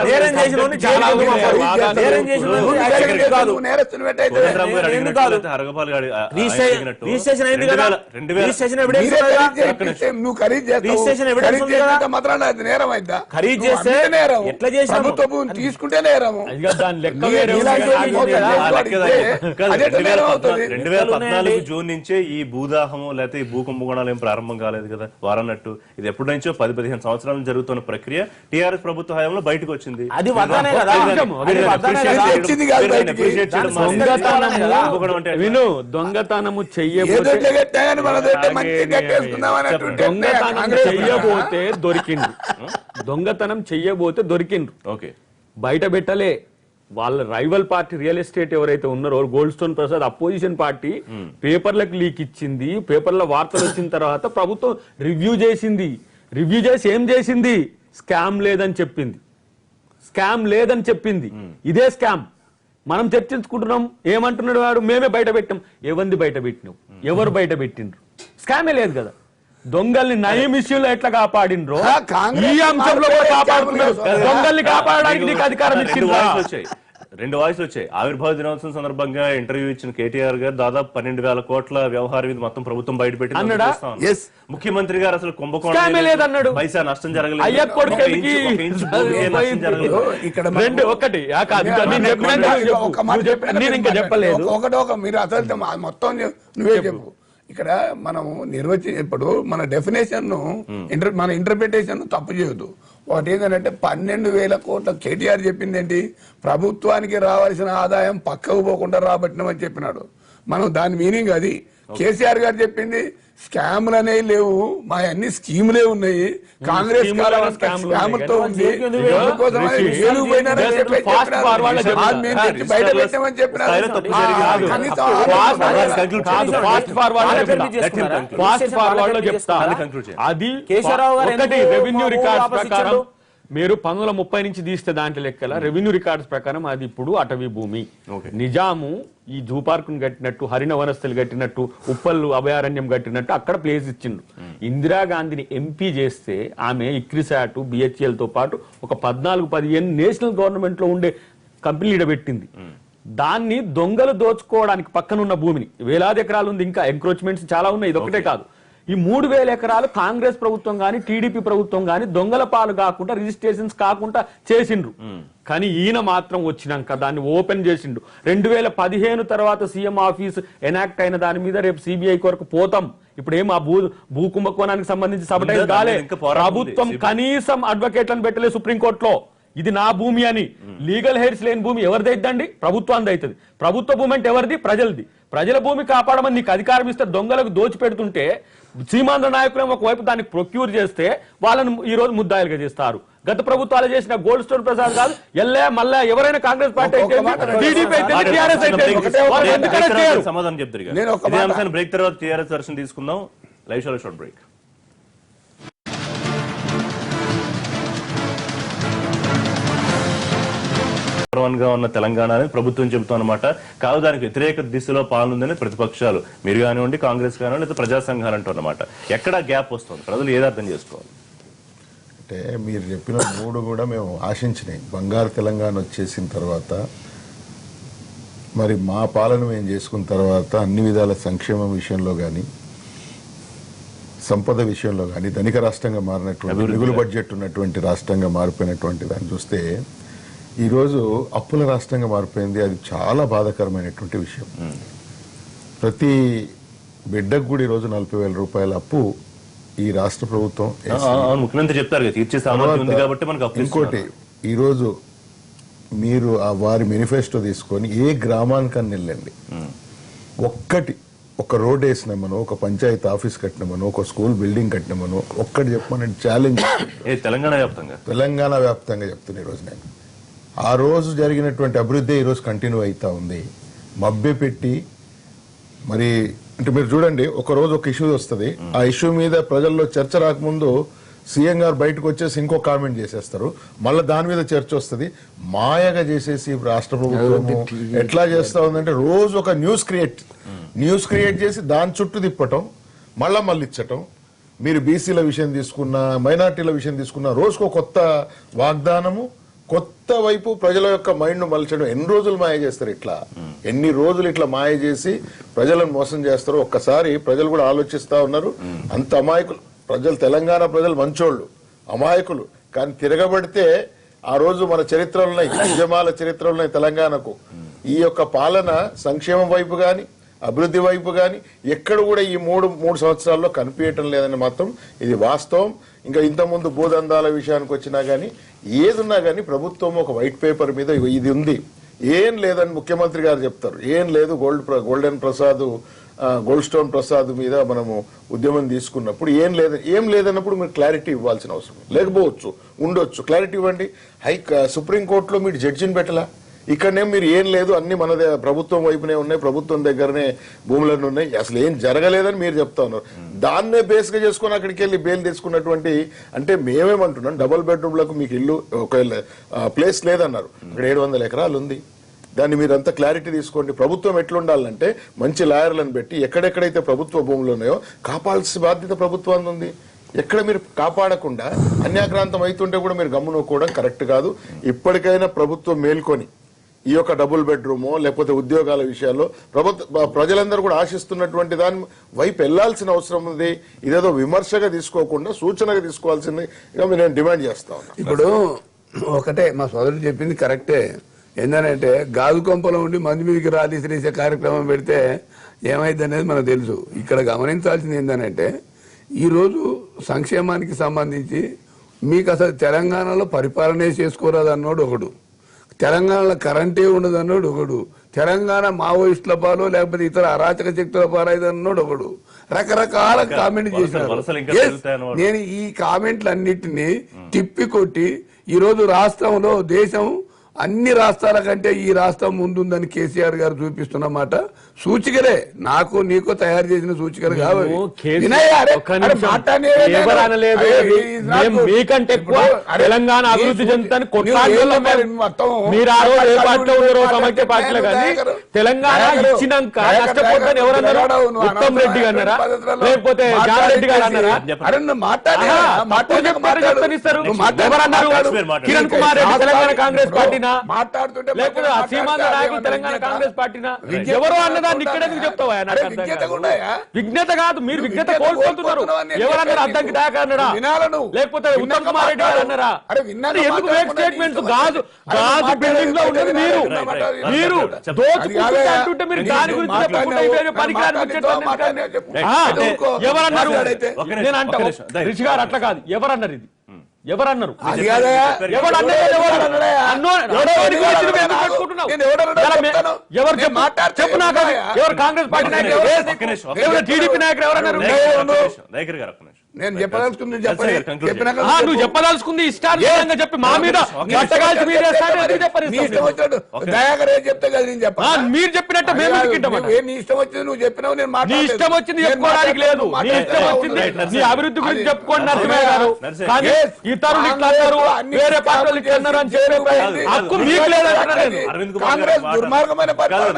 నేరం చేసిన రిజిస్ట్రేషన్ అయింది కదా, రిజిస్ట్రేషన్ ఎవిడెన్స్ ఖరీదు చేస్తే ఎట్లా చేసాము తీసుకుంటే నేరం. 2014 జూన్ నుంచే ఈ భూదాహము లేకపోతే ఈ భూ కుంభకోణాలు ఏం ప్రారంభం కాలేదు కదా. వారన్నట్టు ఇది ఎప్పటి నుంచో 10-15 సంవత్సరాలు జరుగుతున్న ప్రక్రియ టీఆర్ఎస్ ప్రభుత్వ హయాంలో బయటకు వచ్చింది. దొంగతనము చెయ్యబోతే దొరికిండు, దొంగతనం చెయ్యబోతే దొరికిండ్రు. ఓకే, బయట పెట్టలే. వాళ్ళ రైవల్ పార్టీ రియల్ ఎస్టేట్ ఎవరైతే ఉన్నారో gold stone Prasad opposition party పేపర్లకు లీక్ ఇచ్చింది. పేపర్ల వార్తలు వచ్చిన తర్వాత ప్రభుత్వం రివ్యూ చేసింది. రివ్యూ చేసి ఏం చేసింది? స్కామ్ లేదని చెప్పింది. స్కామ్ లేదని చెప్పింది. ఇదే స్కామ్ మనం చర్చించుకుంటున్నాం. ఏమంటున్నాడు వాడు? మేమే బయట పెట్టాం. ఎవరిది బయట పెట్టినావు? ఎవరు బయట పెట్టిండ్రు? స్కామే లేదు కదా. దొంగల్ని నయం ఇష్యూలో ఎట్లా కాపాడినరో కాంగ్రెస్ ఈ అంశంలో కూడా కాపాడుతున్నారు. దొంగల్ని కాపాడడానికి నీకు అధికారం రెండు ఇచ్చిందా? వాయిస్లు వచ్చాయి. ఆవిర్భావ దినోత్సవం సందర్భంగా ఇంటర్వ్యూ ఇచ్చిన కేటీఆర్ గారు దాదాపు 12,000 కోట్ల వ్యవహారం ఇది మొత్తం ప్రభుత్వం బయటపెట్టింది అన్నాడా? Yes. ముఖ్యమంత్రి గారు అసలు Scam కుంభకోణం ఏ లేదన్నాడు. పైసా నష్టం జరగలేదు, అయ్య కొడుకు ఒక ఎదిగి ఇంచు భూమికే నష్టం జరగలేదు. ఇక్కడ రెండు ఒకటి కాదు, నేను చెప్పినట్టు నువ్వు చెప్పు. ఒక మాట నువ్వు చెప్పు. నేను ఇంకా చెప్పలేదు. ఒకటొక మీరు అసలు మొత్తం నువ్వే చెప్పు. ఇక్కడ మనం ఇప్పుడు మన డెఫినేషన్ ను మన ఇంటర్ప్రిటేషన్ తప్పు చేయొద్దు. ఒకటి ఏంటంటే 12,000 కోట్ల కేటీఆర్ చెప్పింది ఏంటి, ప్రభుత్వానికి రావాల్సిన ఆదాయం పక్కకు పోకుండా రాబట్టినామని చెప్పినాడు. మనం దాని మీనింగ్ అది. కేసీఆర్ గారు చెప్పింది స్కామ్లు అనేవి లేవు, మా అన్ని స్కీములే ఉన్నాయి, కాంగ్రెస్ కాలం స్కాములతో ఉంది, అందుకోసం బయట పెట్టామని చెప్పినారు. అది ఒకటి రెవెన్యూ రికార్డ్స్ ప్రకారం మీరు 1930 నుంచి తీస్తే దాంట్లో లెక్కల రెవెన్యూ రికార్డ్స్ ప్రకారం అది ఇప్పుడు అటవీ భూమి. నిజాము ఈ జూ పార్కును కట్టినట్టు, హరిణ వనస్థలు కట్టినట్టు, ఉప్పల్ అభయారణ్యం కట్టినట్టు అక్కడ ప్లేస్ ఇచ్చిండు. ఇందిరాగాంధీని ఎంపీ చేస్తే ఆమె ఇక్రిసాట్ బిహెచ్ఎల్ తో పాటు ఒక 14-15 నేషనల్ గవర్నమెంట్ లో ఉండే కంపెనీలు పెట్టింది. దాన్ని దొంగలు దోచుకోవడానికి పక్కనున్న భూమిని వేలాది ఎకరాలు ఉంది, ఇంకా ఎంక్రోచ్మెంట్స్ చాలా ఉన్నాయి, ఇదొక్కటే కాదు. ఈ 3,000 ఎకరాలు కాంగ్రెస్ ప్రభుత్వం గాని టీడీపీ ప్రభుత్వం గాని దొంగల పాలు కాకుండా రిజిస్ట్రేషన్స్ కాకుండా చేసిండ్రు. కానీ ఈయన మాత్రం వచ్చినాక దాన్ని ఓపెన్ చేసిండు. 2015 తర్వాత సీఎం ఆఫీస్ ఎనాక్ట్ అయిన దాని మీద రేపు సిబిఐ కొరకు పోతాం. ఇప్పుడు ఏం ఆ భూ కుంభకోణానికి సంబంధించి సబటైజ్ కాలే. ప్రభుత్వం కనీసం అడ్వకేట్లను పెట్టలే సుప్రీంకోర్టులో. ఇది నా భూమి అని. లీగల్ హెయిర్స్ లేని భూమి ఎవరిది అయిద్దండి? ప్రభుత్వానికి అవుతుంది. ప్రభుత్వ భూమి అంటే ఎవరిది? ప్రజలది. ప్రజల భూమి కాపాడమని నీకు అధికారం ఇస్తే దొంగలకు దోచి పెడుతుంటే సీమాంధ్ర నాయకులు ఒకవైపు దాన్ని ప్రొక్యూర్ చేస్తే వాళ్ళని ఈ రోజు ముద్దాయిలుగా చేస్తారు. గత ప్రభుత్వాలు చేసిన గోల్డ్ స్టోన్ ప్రసాద్ కాదు, మళ్ళా ఎవరైనా కాంగ్రెస్ పార్టీ అయితే టీడీపీ అయితే టీఆర్ఎస్ అయితే సమాధానం చెప్తారు. బ్రేక్ తర్వాత టీఆర్ఎస్ వర్షన్ తీసుకుందాం. లైవ్ షోలో షార్ట్ బ్రేక్. గా ఉన్న తెలంగాణ ప్రభుత్వం చెబుతామన్నమాట. కాదు దానికి వ్యతిరేక దిశలో పాలన ఉందని ప్రతిపక్షాలు, మీరు కానివ్వండి, కాంగ్రెస్ కానివ్వండి, లేదా ప్రజా సంఘాలు అంటున్నమాట. ఎక్కడ గ్యాప్ వస్తుంది? ప్రజలు ఏది అర్థం చేసుకోవాలి? అంటే మీరు చెప్పిన 3 కూడా మేము ఆశించినాయి. బంగారు తెలంగాణ వచ్చేసిన తర్వాత, మరి మా పాలన మేము చేసుకున్న తర్వాత అన్ని విధాల సంక్షేమం విషయంలో కానీ, సంపద విషయంలో కానీ, ధనిక రాష్ట్రంగా మారినటువంటి, మిగులు బడ్జెట్ ఉన్నటువంటి రాష్ట్రంగా మారిపోయినటువంటి దాన్ని చూస్తే ఈరోజు అప్పుల రాష్ట్రంగా మారిపోయింది. అది చాలా బాధాకరమైనటువంటి విషయం. ప్రతి బిడ్డకు కూడా ఈరోజు 40,000 రూపాయల అప్పు ఈ రాష్ట్ర ప్రభుత్వం. ముఖ్యమంత్రి చెప్తారు తీర్చే సామర్థ్యం ఉంది కాబట్టి మనకు అప్పు. ఇంకోటి, ఈరోజు మీరు వారి మేనిఫెస్టో తీసుకొని ఏ గ్రామానికన్నా వెళ్ళండి, ఒక రోడ్ వేసినామనో, ఒక పంచాయతీ ఆఫీస్ కట్టినామనో, ఒక స్కూల్ బిల్డింగ్ కట్టినామనో ఒక్కటి చెప్పమని ఛాలెంజ్. తెలంగాణ వ్యాప్తంగా చెప్తున్నా ఈరోజు నేను. ఆ రోజు జరిగినటువంటి అభివృద్ధి ఈరోజు కంటిన్యూ అవుతా ఉంది. మభ్య పెట్టి మరి అంటే మీరు చూడండి, ఒక రోజు ఒక ఇష్యూ వస్తుంది, ఆ ఇష్యూ మీద ప్రజల్లో చర్చ రాకముందు సీఎం గారు బయటకు వచ్చేసి ఇంకో కామెంట్ చేసేస్తారు, మళ్ళీ దాని మీద చర్చ వస్తుంది. మాయగా చేసేసి రాష్ట్ర ప్రభుత్వం ఎట్లా చేస్తా ఉందంటే రోజు ఒక న్యూస్ క్రియేట్ చేసి దాని చుట్టూ తిప్పటం, మళ్ళీ ఇచ్చటం. మీరు బీసీల విషయం తీసుకున్నా, మైనార్టీల విషయం తీసుకున్నా, రోజుకో కొత్త వాగ్దానము, కొత్త వైపు ప్రజల యొక్క మైండ్ మలచడం. ఎన్ని రోజులు మాయ చేస్తారు ఇట్లా? ఎన్ని రోజులు ఇట్లా మాయ చేసి ప్రజలను మోసం చేస్తారు? ఒక్కసారి ప్రజలు కూడా ఆలోచిస్తా ఉన్నారు. అంత అమాయకులు ప్రజలు, తెలంగాణ ప్రజలు మంచోళ్ళు, అమాయకులు. కానీ తిరగబడితే ఆ రోజు మన చరిత్రలున్నాయి, ఉద్యమాల చరిత్రలున్నాయి తెలంగాణకు. ఈ యొక్క పాలన సంక్షేమం వైపు కానీ, అభివృద్ధి వైపు కానీ ఎక్కడ కూడా ఈ మూడు సంవత్సరాల్లో కనిపించటం లేదని మాత్రం ఇది వాస్తవం. ఇంకా ఇంతకుముందు భూదందాల విషయానికి వచ్చినా కానీ, ఏదున్నా కానీ ప్రభుత్వం ఒక వైట్ పేపర్ మీద ఇది ఉంది, ఏం లేదని ముఖ్యమంత్రి గారు చెప్తారు. ఏం లేదు, గోల్డ్ స్టోన్ ప్రసాద్ మీద మనము ఉద్యమం తీసుకున్నప్పుడు ఏం లేదన్నప్పుడు మీరు క్లారిటీ ఇవ్వాల్సిన అవసరం లేకపోవచ్చు, ఉండొచ్చు. క్లారిటీ ఇవ్వండి. సుప్రీంకోర్టులో మీరు జడ్జిని పెట్టలా, ఇక్కడనే మీరు ఏం లేదు, అన్ని మనదే, ప్రభుత్వం వైపునే ఉన్నాయి, ప్రభుత్వం దగ్గరనే భూములన్నీ ఉన్నాయి, అసలు ఏం జరగలేదని మీరు చెప్తా ఉన్నారు. దాన్నే బేస్గా చేసుకుని అక్కడికి వెళ్ళి బెయిల్ తెచ్చుకున్నటువంటి, అంటే మేమేమంటున్నాం, డబుల్ బెడ్రూమ్లకు మీకు ఇల్లు ఒకవేళ ప్లేస్ లేదన్నారు, అక్కడ 700 ఎకరాలు ఉంది, దాన్ని మీరంతా క్లారిటీ తీసుకోండి. ప్రభుత్వం ఎట్లుండాలంటే మంచి లాయర్లను పెట్టి ఎక్కడెక్కడైతే ప్రభుత్వ భూములు ఉన్నాయో కాపాడాల్సిన బాధ్యత ప్రభుత్వానికి ఉంది. ఎక్కడ మీరు కాపాడకుండా అన్యాక్రాంతం అవుతుంటే కూడా మీరు గమ్మునోకోవడం కరెక్ట్ కాదు. ఇప్పటికైనా ప్రభుత్వం మేల్కొని ఈ యొక్క డబుల్ బెడ్రూమో లేకపోతే ఉద్యోగాల విషయాల్లో ప్రజలందరూ కూడా ఆశిస్తున్నటువంటి దాని వైపు వెళ్లాల్సిన అవసరం ఉంది. ఇదేదో విమర్శగా తీసుకోకుండా సూచనగా తీసుకోవాల్సింది నేను డిమాండ్ చేస్తా ఉన్నా. ఇప్పుడు ఒకటే మా సోదరుడు చెప్పింది కరెక్టే. ఏంటంటే గాజు కొంపలో ఉండి మంది మీదకి రాలి శ్రీసే కార్యక్రమం పెడితే ఏమైంది అనేది మనకు తెలుసు. ఇక్కడ గమనించాల్సింది ఏంటంటే ఈరోజు సంక్షేమానికి సంబంధించి మీకు అసలు తెలంగాణలో పరిపాలనే చేసుకోరాదన్నోడు ఒకడు, తెలంగాణలో కరెంటే ఉండదు అన్నోడు ఒకడు, తెలంగాణ మావోయిస్టుల పాలు లేకపోతే ఇతర అరాచక శక్తుల పాలైదన్నోడు ఒకడు, రకరకాల కామెంట్ చేసినారు. నేను ఈ కామెంట్లన్నిటినీ తిప్పికొట్టి ఈరోజు రాష్ట్రంలో దేశం అన్ని రాష్ట్రాల కంటే ఈ రాష్ట్రం ముందుందని కేసీఆర్ గారు చూపిస్తున్నమాట సూచికలే. నాకు నీకు తయారు చేసిన సూచికలు కావాలి. మీకంటే ఎక్కువ తెలంగాణ అభివృద్ధి చెందుతాను సమైక్య పార్టీలో కానీ తెలంగాణ ఇచ్చినాక నష్టపోతాను ఎవరన్నారు? ఉత్తమ్ రెడ్డి అన్నారా లేకపోతే జానారెడ్డి గారు అన్నారా? కిరణ్ కుమార్ రెడ్డి తెలంగాణ కాంగ్రెస్ పార్టీ మాట్లాడుతుంటే లేకపోతే సీమాంధ్ర నాయకులు తెలంగాణ కాంగ్రెస్ పార్టీనా ఎవరో అన్నదాన్ని ఇక్కడ ఎందుకు చెప్తావా? విజ్ఞత కాదు, మీరు విజ్ఞత కోల్పోతున్నారు. ఎవరన్నారు? అద్దంకి దాకా అన్నారా లేకపోతే ఉత్తమ్ కుమార్ రెడ్డి గారు అన్నారా? ఎందుకు ఫేక్ స్టేట్మెంట్స్? గాజు బిల్డింగ్ లో ఉన్నది మీరు దోచుకుంటుంటే మీరు దాని గురించి చెప్పకుండా పనికిరాని ఎవరన్నారు? నేను అంటా రిషి గారు అట్లా కాదు. ఎవరన్నారు? ఇది ఎవరన్నారు? ఎవరు చెప్పు నాకు. ఎవరు కాంగ్రెస్ పార్టీ నాయకులు టీడీపీ నాయకులు ఎవరన్నారు? నేను చెప్పదలుచుకుంది నువ్వు చెప్పదలుచుకుంది ఇష్టాన్ని చెప్పి మా మీద దయాకర్ చెప్తే కదా నేను చెప్పాను. మీరు చెప్పినట్టు మేము నీ ఇష్టం వచ్చింది నువ్వు చెప్పినావు. నేను నీ ఇష్టం వచ్చింది చెప్పుకోవడానికి లేదు. నీ ఇష్టం వచ్చింది నీ అభివృద్ధి గురించి చెప్పుకోండి నరసింహయ్య గారు. కానీ ఇతరులు ఇట్లా అన్నారు, వేరే పార్టీలు ఇట్లా అన్నారు అని చెప్పే హక్కు మీకు లేదంటున్నారు. కాంగ్రెస్ దుర్మార్గమైన పరిపాలన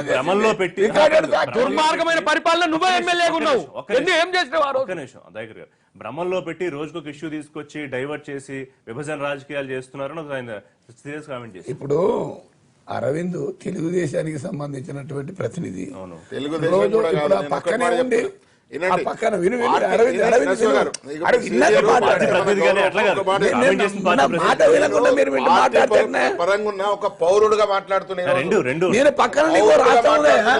దుర్మార్గమైన పరిపాలన నువ్వే ఎమ్మెల్యేగా ఉన్నావు. ఏం చేసినావు? భ్రమంలో పెట్టి రోజుకొక ఇష్యూ తీసుకొచ్చి డైవర్ట్ చేసి విభజన రాజకీయాలు చేస్తున్నారు ఆయన సీరియస్ కామెంట్ చేసి. ఇప్పుడు అరవింద్ తెలుగుదేశానికి సంబంధించినటువంటి ప్రతినిధి. పక్కనే ఉండి పక్కన పరంగా ఒక పౌరుడుగా మాట్లాడుతున్నారు. నేను పక్కన నీకో రాష్ట్రం లేదా?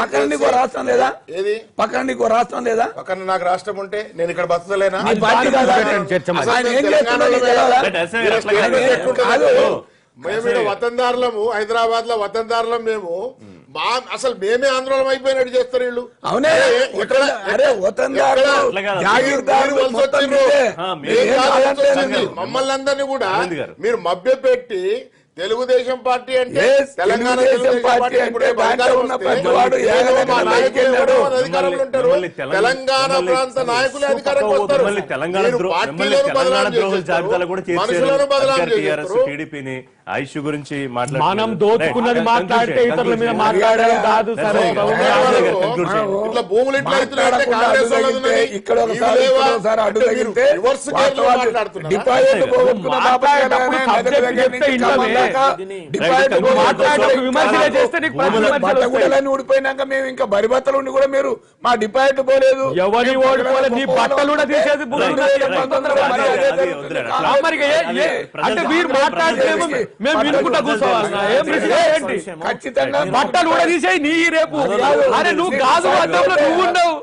పక్కన నీకో రాష్ట్రం లేదా? ఏది పక్కన నీకో రాష్ట్రం లేదా? పక్కన నాకు రాష్ట్రం ఉంటే నేను ఇక్కడ బతకలేనా? మేము వతందారులము, హైదరాబాద్ లో వతందారులం మేము. అసలు మేమే ఆందోళన అయిపోయినట్టు చేస్తారు వీళ్ళు. అవునే మమ్మల్ని అందరినీ కూడా మీరు మభ్యపెట్టి తెలుగుదేశం పార్టీ అంటే తెలంగాణ పార్టీ అంటే తెలంగాణ ప్రాంత నాయకులే అధికారంలో వస్తారు. టీడీపీని ఆయుష్ గురించి మనం దోచుకున్నది మాట్లాడితే ఇతరుల మీద మాట్లాడడం కాదు. సరే ఇట్లా భూములు ఇక్కడ ఒకసారి అడ్డు తగిలితే ఊడిపోయినాక మేము ఇంకా బరిబత్తలు ఉండి కూడా మీరు మా డిపాజిట్ పోలేదు. ఎవరి ఓడిపోలేదు. నీ బట్టలు కూడా తీసేది అంటే మీరు మాట్లాడితేమో మేము వినుకుంటా కూర్చోవాలన్నా? ఖచ్చితంగా బట్టలు కూడా తీసేయి నీ రేపు. అరే నువ్వు గాజు అద్దంలో నువ్వు ఉండవు,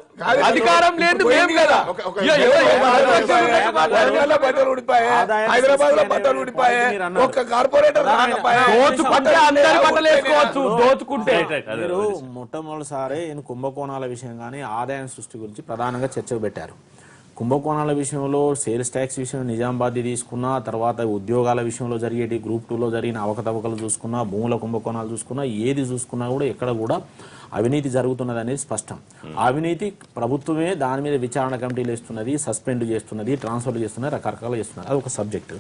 అధికారం లేదు మేము కదా. బట్టలు ఊడిపోయాయి, హైదరాబాద్ లో బట్టలు ఊడిపోయాయి, ఒక్క కార్పొరేటర్ దోచుకుంటే అందరి బట్టలు వేసుకోవచ్చు. దోచుకుంటే మీరు మొట్టమొదటిసారి కుంభకోణాల విషయం కానీ ఆదాయం సృష్టి గురించి ప్రధానంగా చర్చకు పెట్టారు. కుంభకోణాల విషయంలో సేల్స్ ట్యాక్స్ విషయం నిజామాబాద్ తీసుకున్నా, తర్వాత ఉద్యోగాల విషయంలో జరిగేటి గ్రూప్ 2లో జరిగిన అవకతవకలు చూసుకున్నా, భూముల కుంభకోణాలు చూసుకున్నా, ఏది చూసుకున్నా కూడా ఎక్కడ కూడా అవినీతి జరుగుతున్నది అనేది స్పష్టం. అవినీతి ప్రభుత్వమే దాని మీద విచారణ కమిటీలు వేస్తున్నది, సస్పెండ్ చేస్తున్నది, ట్రాన్స్ఫర్ చేస్తున్నది, రకరకాలు చేస్తున్నది. అది ఒక సబ్జెక్టు.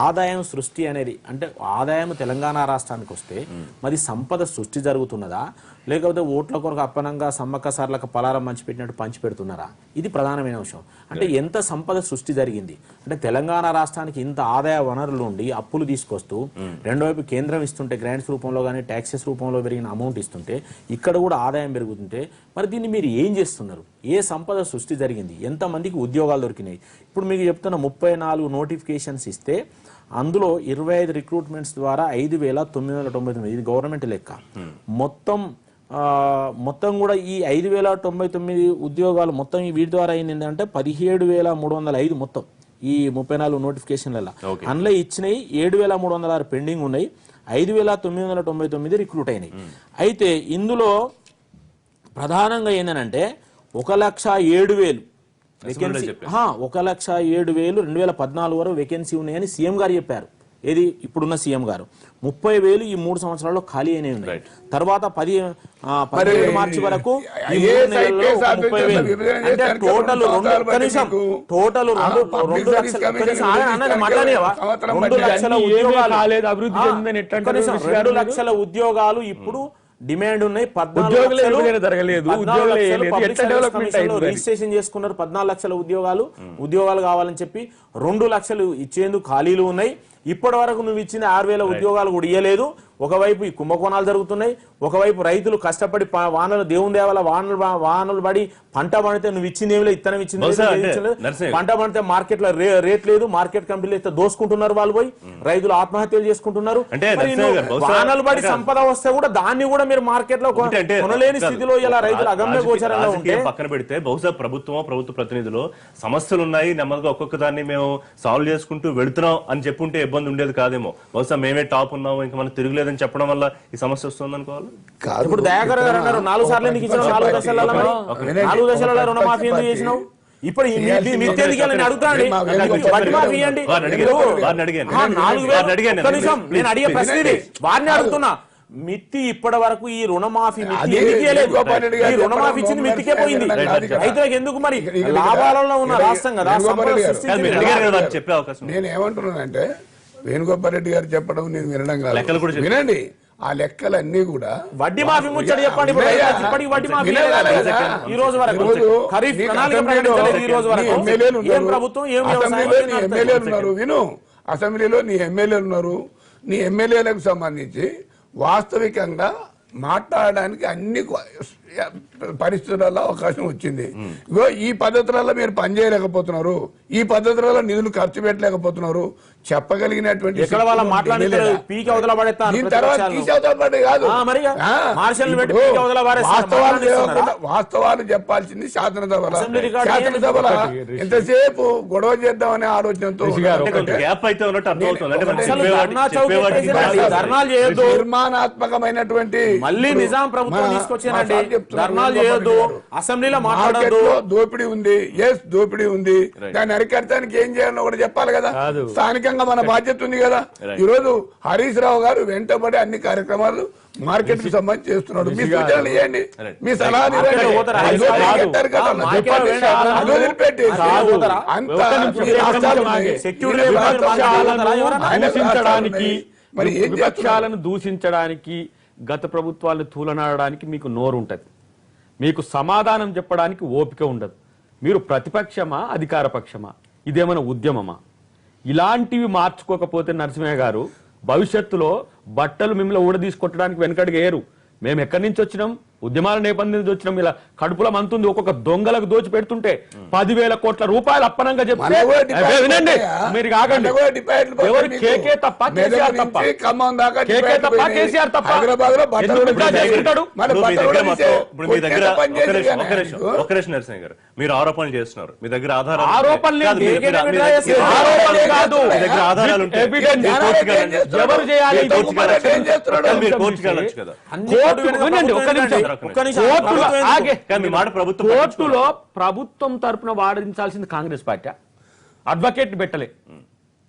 ఆదాయం సృష్టి అనేది అంటే ఆదాయం తెలంగాణ రాష్ట్రానికి వస్తే మరి సంపద సృష్టి జరుగుతున్నదా లేకపోతే ఓట్ల కొరకు అప్పనంగా సమ్మక్క సార్లకు పలారం పంచిపెట్టినట్టు పంచిపెడుతున్నారా? ఇది ప్రధానమైన అంశం. అంటే ఎంత సంపద సృష్టి జరిగింది అంటే తెలంగాణ రాష్ట్రానికి ఇంత ఆదాయ వనరులు ఉండి అప్పులు తీసుకొస్తూ రెండో వైపు కేంద్రం ఇస్తుంటే గ్రాంట్స్ రూపంలో కానీ ట్యాక్సెస్ రూపంలో పెరిగిన అమౌంట్ ఇస్తుంటే ఇక్కడ కూడా ఆదాయం పెరుగుతుంటే మరి దీన్ని మీరు ఏం చేస్తున్నారు? ఏ సంపద సృష్టి జరిగింది? ఎంతమందికి ఉద్యోగాలు దొరికినాయి? ఇప్పుడు మీకు చెప్తున్న 34 నోటిఫికేషన్స్ ఇస్తే అందులో 25 రిక్రూట్మెంట్స్ ద్వారా 5,999 ఇది గవర్నమెంట్ లెక్క. మొత్తం కూడా ఈ 5,099 ఉద్యోగాలు మొత్తం వీటి ద్వారా అయింది ఏంటంటే 17,305 మొత్తం ఈ 34 నోటిఫికేషన్ల అందులో ఇచ్చినాయి 7,306 పెండింగ్ ఉన్నాయి, 5,999 రిక్రూట్ అయినాయి. అయితే ఇందులో ప్రధానంగా ఏంటంటే 1,07,000 వేకెన్సీ 1,07,000 2014 వరకు వేకెన్సీ ఉన్నాయని సీఎం గారు చెప్పారు. ఏది ఇప్పుడున్న సీఎం గారు 30,000 ఈ 3 సంవత్సరాల్లో ఖాళీ అయినవి ఉన్నాయి. తర్వాత 17 మార్చి వరకు ఈ 3 నెలల్లో 30,000 అంటే టోటల్ 2 లక్షల ఉద్యోగాలు 2 లక్షల ఉద్యోగాలు ఇప్పుడు డిమాండ్ ఉన్నాయి. 14 రిజిస్ట్రేషన్ చేసుకున్నారు. 14 లక్షల ఉద్యోగాలు కావాలని చెప్పి 2 లక్షలు ఇచ్చేందుకు ఖాళీలు ఉన్నాయి. ఇప్పటి వరకు నువ్వు ఇచ్చిన 6,000 ఉద్యోగాలు కూడా ఇయ్యలేదు. ఒకవైపు ఈ కుంభకోణాలు జరుగుతున్నాయి, ఒకవైపు రైతులు కష్టపడి వానలు దేవుని దేవాల వానలు పడి పంట పండితే నువ్వు ఇచ్చింది ఏమి లేదు, ఇత్తనం ఇచ్చింది పంట పండితే మార్కెట్ లో రేట్ లేదు, మార్కెట్ కంపెనీలు అయితే దోసుకుంటున్నారు, వాళ్ళు పోయి రైతులు ఆత్మహత్యలు చేసుకుంటున్నారు. వానలు పడి సంపద వస్తే కూడా దాన్ని కూడా మీరు మార్కెట్ లో కొనలేని స్థితిలో ఇలా రైతులు అగమ్య గోచరంగా ఉంటే పక్కన పెడితే బహుశా ప్రభుత్వ ప్రతినిధులు సమస్యలు ఉన్నాయి, నెమ్మదిగా ఒక్కొక్క దాన్ని మేము సాల్వ్ చేసుకుంటూ వెళుతున్నాం అని చెప్పుంటే ఇబ్బంది ఉండేది కాదేమో. బహుశా మేమే టాప్ ఉన్నాము, ఇంకా మనం తిరుగులేదని చెప్పడం వల్ల ఈ సమస్య వస్తుంది అనుకోవాలి. ఇప్పుడు దయాకర్ గారు అన్నారు 4 సార్లు ఎందుకు ఇచ్చిన 4 దశలలో 4 దశలలో రుణమాఫీ ఎందుకు చేసినావు? ఇప్పుడు అడుగుతాండి వడ్డీ మాఫీ ఇవ్వండి. నేను అడిగే ప్రశ్న ఇది, వారిని అడుగుతున్నా. మిత్తి ఇప్పటి వరకు ఈ రుణమాఫీ ఈ రుణమాఫీ ఇచ్చింది మిత్తికే పోయింది. రైతులకు ఎందుకు మరి లాభాలలో ఉన్న రాష్ట్రం కదా చెప్పే అవకాశం. నేను ఏమంటున్నానంటే వేణుగోపాల్ రెడ్డి గారు చెప్పడం నేను వినడం కాదు, వినండి. ఆ లెక్కలన్నీ కూడా వడ్డీ మాఫీ ముచ్చట చెప్పండి. వడ్డీ మాఫీ ఈ రోజు వరకు ఖరీఫ్ ప్రణాళిక ప్రకటించలేదు. ఈ రోజు వరకు ఎమ్మెల్యేలు ఉన్నారు, విను, అసెంబ్లీలో నీ ఎమ్మెల్యేలు ఉన్నారు. నీ ఎమ్మెల్యేలకు సంబంధించి వాస్తవికంగా మాట్లాడడానికి అన్ని పరిస్థితులలో అవకాశం వచ్చింది. ఇగో ఈ పద్ధతులలో మీరు పనిచేయలేకపోతున్నారు, ఈ పద్ధతులలో నిధులు ఖర్చు పెట్టలేకపోతున్నారు చెప్పగలిగినటువంటి వాస్తవాలు చెప్పాల్సింది శాసనసభలో. ఎంతసేపు గొడవ చేద్దామనే ఆలోచనతో నిర్మాణాత్మకమైనటువంటి మళ్ళీ నిజాం ప్రభుత్వం తీసుకొచ్చారండి. ధర్నాలు చేయొద్దు, అసెంబ్లీలో మాట్లాడొద్దు. దోపిడీ ఉంది, దోపిడీ ఉంది, దాన్ని అరికట్టడానికి ఏం చేయాలో కూడా చెప్పాలి కదా. స్థానికంగా మన బాధ్యత ఉంది కదా. ఈ రోజు హరీష్ రావు గారు వెంటబడి అన్ని కార్యక్రమాలు మార్కెట్ కి సంబంధించి చేస్తున్నాడు. మీ సూచనలు ఇవ్వండి, మీ సలహాలు విపక్షాలను దూషించడానికి, గత ప్రభుత్వాలను తూలనాడడానికి మీకు నోరు ఉంటది, మీకు సమాధానం చెప్పడానికి ఓపిక ఉండదు. మీరు ప్రతిపక్షమా అధికార పక్షమా? ఇదేమైనా ఉద్యమమా? ఇలాంటివి మార్చుకోకపోతే నరసింహయ్య గారు భవిష్యత్తులో బట్టలు మిమ్మల్ని ఊడదీసుకొట్టడానికి వెనకడికి ఏరు. మేము ఎక్కడి నుంచి వచ్చినాం? ఉద్యమాల నేపథ్యం నుంచి వచ్చినాం. ఇలా కడుపుల మంతుంది ఒక్కొక్క దొంగలకు దోచి పెడుతుంటే 10,000 కోట్ల రూపాయలు అప్పనంగా చెప్తే వినండి, మీరు కాకండి. ఎవరు కేకే తప్ప కేసీఆర్ తప్ప, కేకే తప్ప కేసీఆర్ తప్ప నరసింహ గారు మీరు ఆరోపణలు చేస్తున్నారు, మీ దగ్గర ఆధారాలు ఎవరు చేయాలి? కోర్టులో ప్రభుత్వం తరపున వాదించాల్సింది కాంగ్రెస్ పార్టీ, అడ్వకేట్ పెట్టలే.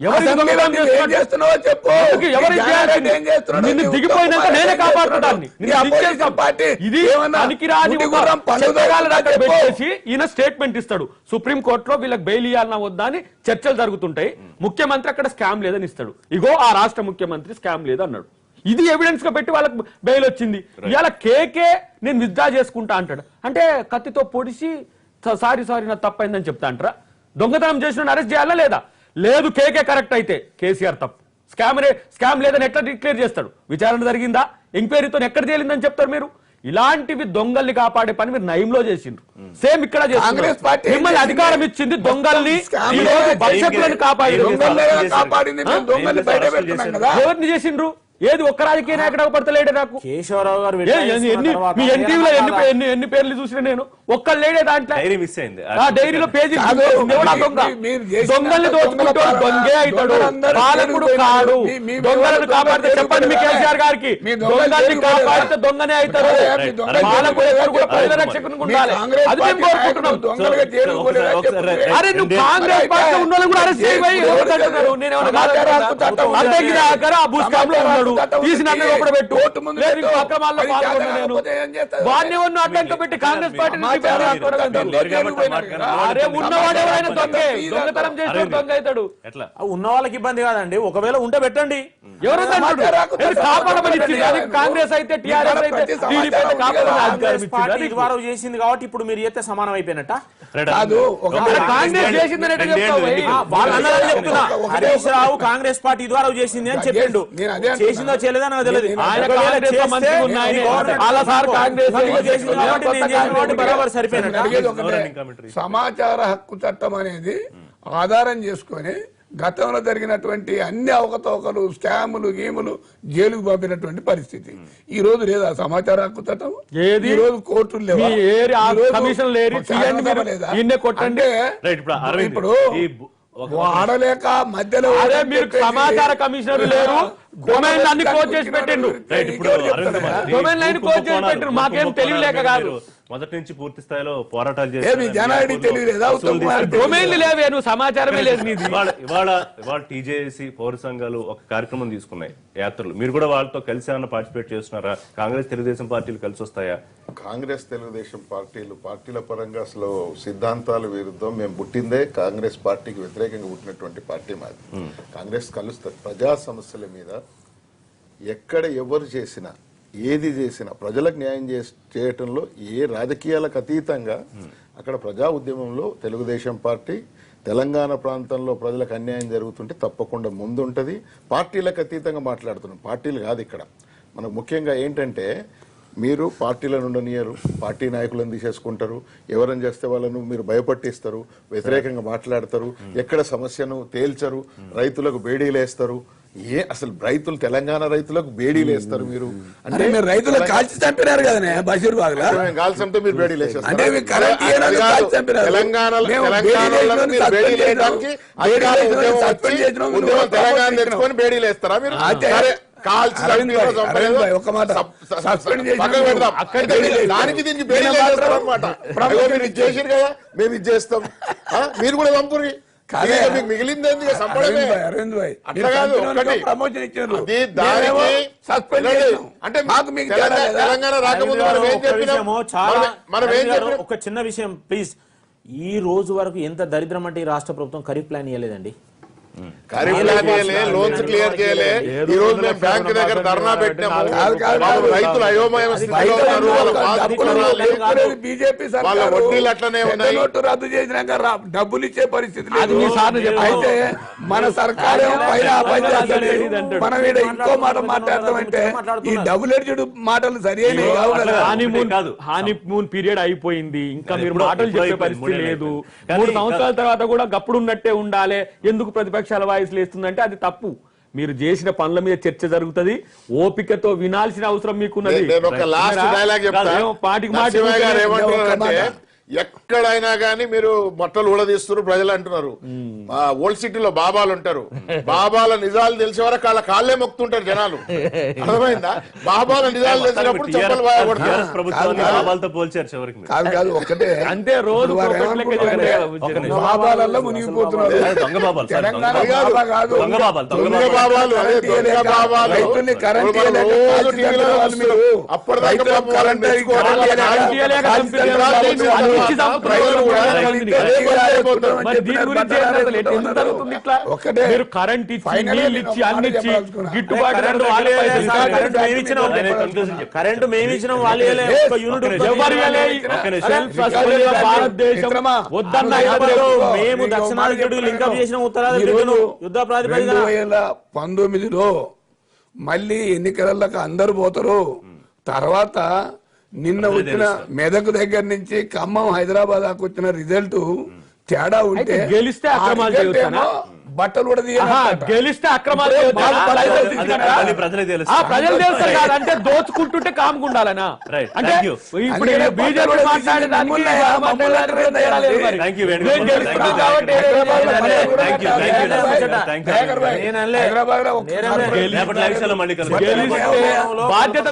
ఎవరికి అసెంబ్లీలో దొంగతనం నువ్వు ఏం చేస్తున్నాడు? చేస్తున్నావో చెప్పు. ఎవరికి జగన్ ఏం చేస్తున్నాడో నిన్ను నీవు దిగిపోయినాక తప్పు నేనే ఏం కాపాడుతాడాన్ని చేస్తున్నాడో నీ opposition party ఇది ఏమన్నా పనికిరాని ముట్టి ఒక గుర్రం పనులు చట్టగాళ్ళని అక్కడ చెప్పు. పెట్టేసి ఈయన స్టేట్మెంట్ ఇస్తాడు. సుప్రీం కోర్టులో వీళ్ళకి బెయిల్ ఇవ్వాలన్నా వద్దా అని చర్చలు జరుగుతుంటాయి. ముఖ్యమంత్రి అక్కడ స్కామ్ లేదని ఇస్తాడు. ఇగో ఆ రాష్ట్ర ముఖ్యమంత్రి స్కామ్ లేదు అన్నాడు. ఇది ఎవిడెన్స్ గా పెట్టి వాళ్ళకి బెయిల్ వచ్చింది. ఇవాళ కేకే నేను విత్డ్రా చేసుకుంటా అంటాడు. అంటే కత్తితో పొడిచి సారీ నా తప్పైందని చెప్తా అంటారా? దొంగతనం చేసిన అరెస్ట్ చేయాలా లేదా? లేదు, కేకే కరెక్ట్ అయితే కేసీఆర్ తప్పు. స్కామ్ లేదని ఎట్లా డిక్లేర్ చేస్తాడు? విచారణ జరిగిందా? ఎంక్వైరీతో ఎక్కడ తేలిందని చెప్తారు మీరు? ఇలాంటివి దొంగల్ని కాపాడే పని మీరు నయంలో చేసిండ్రు. సేమ్ ఇక్కడ కాంగ్రెస్ పార్టీ మిమ్మల్ని అధికారం ఇచ్చింది దొంగల్ని ఈ రోజు భవిష్యత్తులను కాపాడింది మేము దొంగల్ని బయట పెడుతున్నాం కదా. ఎవరిని చేసిండ్రు? ఏది ఒక్క రాజకీయ నాయకుడు పడతలేడే నాకు. కేశవరావు గారు మీ ఎన్టీవీలో ఎన్ని పేర్లు చూసిన నేను ఒక్క లేడే దాంట్లో. డైరీ మిస్ అయింది. ఆ డైరీలో పేజీ దొంగల్ని దోచుకుంటూ దొంగే అవుతాడు, పాలకుడు కాడు. దొంగలను కాపాడితే చెప్పండి మీ కేసీఆర్ గారికి, దొంగల్ని కాపాడితే దొంగనే అవుతారు. పాలకుడు ఎక్కడ కూడా ప్రజల రక్షకుని ఉండాలి. అది మేము కోరుకుంటున్నాం. అరే నువ్వు కాంగ్రెస్ పార్టీ ఉన్న వాళ్ళని కూడా అరెస్ట్ చేయబోయి అంటున్నారు. నేనేమన్నా ఆ భూస్కామ్ లో ఉన్నాడు తీసిన లోపల పెట్టు, లేదు అక్రమాల్లో పాల్గొన్నా నేను వాడిని ఉన్న అడ్డంక పెట్టి కాంగ్రెస్ పార్టీని అరే ఉన్నవాడు ఎవరైనా దొంగే, దొంగతనం చేసిన దొంగ అవుతాడు. ఎట్లా ఉన్న వాళ్ళకి ఇబ్బంది కాదండి, ఒకవేళ ఉంటే పెట్టండి. కాపాడమని ఇచ్చింది కాంగ్రెస్ అయితే, టీఆర్ఎస్ అయితే, టీడీపీ అయితే కాపాడమని అధికారం ఇచ్చింది. ఇదివరకు చేసింది కాబట్టి ఇప్పుడు మీరు చేస్తే సమానం అయిపోయినట్ట. కాంగ్రెస్ చేసిందని ఎట్లా చెప్తావు? వాళ్ళు అన్నారని చెప్తున్నా. హరీష్ రావు కాంగ్రెస్ పార్టీ ఇదివరకు చేసింది అని చెప్పిండు. చేసిందో చేయలేదో నాకు తెలియదు. ఆయన కాంగ్రెస్ లో మంచిగా ఉన్నాయి, వాళ్ళ సార్ కాంగ్రెస్ చేసింది కాబట్టి నేను చేసిన కాబట్టి బరాబర్ సరిపోయినట్ట. సమాచార హక్కు చట్టం అనేది ఆధారం చేసుకొని గతంలో జరిగినటువంటి అన్ని అవకతవకలు, స్కాములు, గేములు జైలుకు పంపినటువంటి పరిస్థితి. ఈ రోజు లేదా సమాచార హక్కు చట్టం? ఏది? ఈ రోజు కోర్టులు లేవా? ఇప్పుడు వాడలేక మధ్యలో మీరు సమాచార కమిషనర్ లేరు, డొమైన్ అన్ని క్లోజ్ చేసి పెట్టిండు. డొమైన్ లైన్ క్లోజ్ చేసి పెట్టిండు. మాకేం తెలియలేక కాదు, మొదటి నుంచి పూర్తి స్థాయిలో పోరాటాలు డొమైన్లు లేవే, నువ్వు సమాచారమే లేదు నీది. ఇవాళ టీజేఏసీ పౌర సంఘాలు ఒక కార్యక్రమం తీసుకున్నాయి, యాత్రలు. మీరు కూడా వాళ్ళతో కలిసి ఏమన్నా పార్టిసిపేట్ చేస్తున్నారా? కాంగ్రెస్ తెలుగుదేశం పార్టీలు కలిసి వస్తాయా? కాంగ్రెస్ తెలుగుదేశం పార్టీల పరంగా అసలు సిద్ధాంతాలు విరుద్ధం. మేము పుట్టిందే కాంగ్రెస్ పార్టీకి వ్యతిరేకంగా పుట్టినటువంటి పార్టీ మాది. కాంగ్రెస్ కలుస్తారు ప్రజా సమస్యల మీద. ఎక్కడ ఎవరు చేసినా ఏది చేసినా ప్రజలకు న్యాయం చేయటంలో ఏ రాజకీయాలకు అతీతంగా అక్కడ ప్రజా ఉద్యమంలో తెలుగుదేశం పార్టీ తెలంగాణ ప్రాంతంలో ప్రజలకు అన్యాయం జరుగుతుంటే తప్పకుండా ముందుంటది. పార్టీలకు అతీతంగా మాట్లాడుతున్నాం, పార్టీలు కాదు ఇక్కడ. మనకు ముఖ్యంగా ఏంటంటే మీరు పార్టీలను ఉండనియరు, పార్టీ నాయకులను తీసేసుకుంటారు, ఎవరైనా చేస్తే వాళ్ళను మీరు భయపట్టిస్తారు, వ్యతిరేకంగా మాట్లాడతారు, ఎక్కడ సమస్యను తేల్చరు, రైతులకు బేడీలు వేస్తారు. అసలు రైతులు తెలంగాణ రైతులకు బేడీలు వేస్తారు మీరు అంటే మీరు రైతులకు కాల్చి చంపినారు కదా బషీర్ బాగ్ లో. కాల్చంతో మీరు బేడీలు వేసేస్తారు. తెలంగాణ తెచ్చుకొని బేడీలు వేస్తారా మీరు? దానికి దీనికి బేడీలు వేస్తారు అనమాట. మీరు ఇది చేసారు కదా, మేము ఇది చేస్తాం, మీరు కూడా చంపురి. మిగిలింది తెలంగాణ రాకముందు మనం ఏం చెప్పినాం? ఒక చిన్న విషయం ప్లీజ్. ఈ రోజు వరకు ఎంత దరిద్రం అంటే ఈ రాష్ట్ర ప్రభుత్వం ఖరీఫ్ ప్లాన్ ఇవ్వలేదండి. లోన్స్ క్లియర్ చేయలే. ఈ రోజు మేము బ్యాంక్ దగ్గర ధర్నా పెట్టాము. రైతులు అయోమయ స్థితిలో ఉన్నారు. బీజేపీ వాళ్ళ వడ్డీలు అట్లనే ఉన్నాయి. రద్దు చేసినాక డబ్బులు ఇచ్చే పరిస్థితి అయితే మన సర్కారు మనం ఇంకో మాట మాట్లాడతామంటే ఈ డబుల్ ఎడ్జ్డ్ మాటలు సరైనవి కాదు. హానీమూన్ పీరియడ్ అయిపోయింది, ఇంకా మీరు మాటలు చెప్పే పరిస్థితి లేదు. 3 సంవత్సరాల తర్వాత కూడా గప్పుడు ఉన్నట్టే ఉండాలి. ఎందుకు ప్రతిపక్షాల వాయిస్లు వేస్తుందంటే అది తప్పు. మీరు చేసిన పనుల మీద చర్చ జరుగుతుంది, ఓపికతో వినాల్సిన అవసరం మీకున్నది. పాటికి మాట ఎక్కడైనా కానీ మీరు బట్టలు ఊడదీస్తున్నారు ప్రజలు అంటున్నారు. ఓల్డ్ సిటీలో బాబాలు ఉంటారు, బాబాల నిజాలు తెలిసే వరకు వాళ్ళ కాళ్ళే మొక్కుతుంటారు జనాలు. అర్థమైందా? బాబాల నిజాలు తెలిసినప్పుడు చెప్పలు టీఆర్ఎస్ ప్రభుత్వాన్ని బాబాలతో పోల్చారు చివరికి మీరు. కాదు ఒక్కటే అంతే రోజు ఇప్పుడు వారు ఒకటి లెక్క ఏమనుకుంటారంటే చెప్పండి. బాబాలలో మునిగిపోతున్నారు. దొంగ బాబాలు సార్, తెలంగాణ దొంగ బాబా కాదు. దొంగ బాబాలు, దొంగ దొంగ బాబాలు. బాబాలు, అదే దొంగ బాబాలు. రైతుల్ని కరెంట్ ఇప్పుడు మనం ఇయ్యలేక రోజు కాల్చి టీవీలో చంపేవాళ్ళు మీరు. అప్పటిదాకా రైతులకు పాపం కరెంట్ వాళ్ళని మెచ్చుకోవాలి. ఇయ్యలేక వాళ్ళని ఇయ్యలేక కాల్చి చంపేవాళ్ళు. చంపేవాళ్ళు నువ్వు వాళ్ళు. ఇచ్చి చంపుతున్నావు. ప్రజలు కూడా రైతుని అదే అయిపోతున్నాం అని మరి చెప్పిన దీని గురించి ఏం అసలు ఎందుకు జరుగుతుంది ఇట్లా? ఒక్కటే. మీరు కరెంట్ ఇచ్చి Finally నీళ్ళు ఇచ్చి నేను అన్ని ఇచ్చి చెప్పదలుచుకున్నా. గిట్టుబాటు కరెంట్ ధరలు వాళ్ళే పైసలు సార్, ఇస్తారు. కరెంట్ మేము ఇచ్చినాం. ఆయన conclusion చెప్పు. కరెంటు మేము ఇచ్చినాం, వాళ్ళే ఒక యూనిట్ ఉత్పత్తి ఎవరు ఇవ్వలే? ఒక్క నిమిషం. సెల్ఫ్ సస్టైనబుల్ గా భారతదేశం వద్దన్న హైదరాబాద్లో హైదరాబాద్ మేము దక్షిణాది గడువు లింకప్ చేసిన ఉత్తరాది గడువును యుద్ధ ప్రాతిపదికన 2019లో మళ్ళీ ఎన్నికలకు అందరు పోతారు. తర్వాత నిన్న వచ్చిన మెదక్ దగ్గర నుంచి ఖమ్మం హైదరాబాద్ దాకా వచ్చిన రిజల్ట్ తేడా ఉంటే అయితే గెలిస్తే ఆ అక్రమాలు రిజల్ట్ చేయొచ్చనా? ఏమో బట్టలు కూడా ఆహా, గెలిస్తే అక్రమాలు చేయొచ్చా? లైసెన్స్ అది తీసుకున్నారా? ప్రజలే తెలుసు. ఆ ప్రజలు తెలుస్తారు కాదు, అంటే దోచుకుంటుంటే కాముకుండాలనా? Right. అంటే Thank you. ఇప్పుడు అందుకనే బీజేపీ బట్టలు మాట్లాడడానికి మమ్మల్ని మాట్లాడడానికి తేడా లేదు మరి. Thank you, Venugopal. నేను గెలుస్తున్నా Thank you. కాబట్టి Thank you. Thank you. Hyderabad నేనలే. Hyderabad రేపటి లైవ్ షోలో మళ్ళీ కలుద్దాం. గెలిస్తే బాధ్యత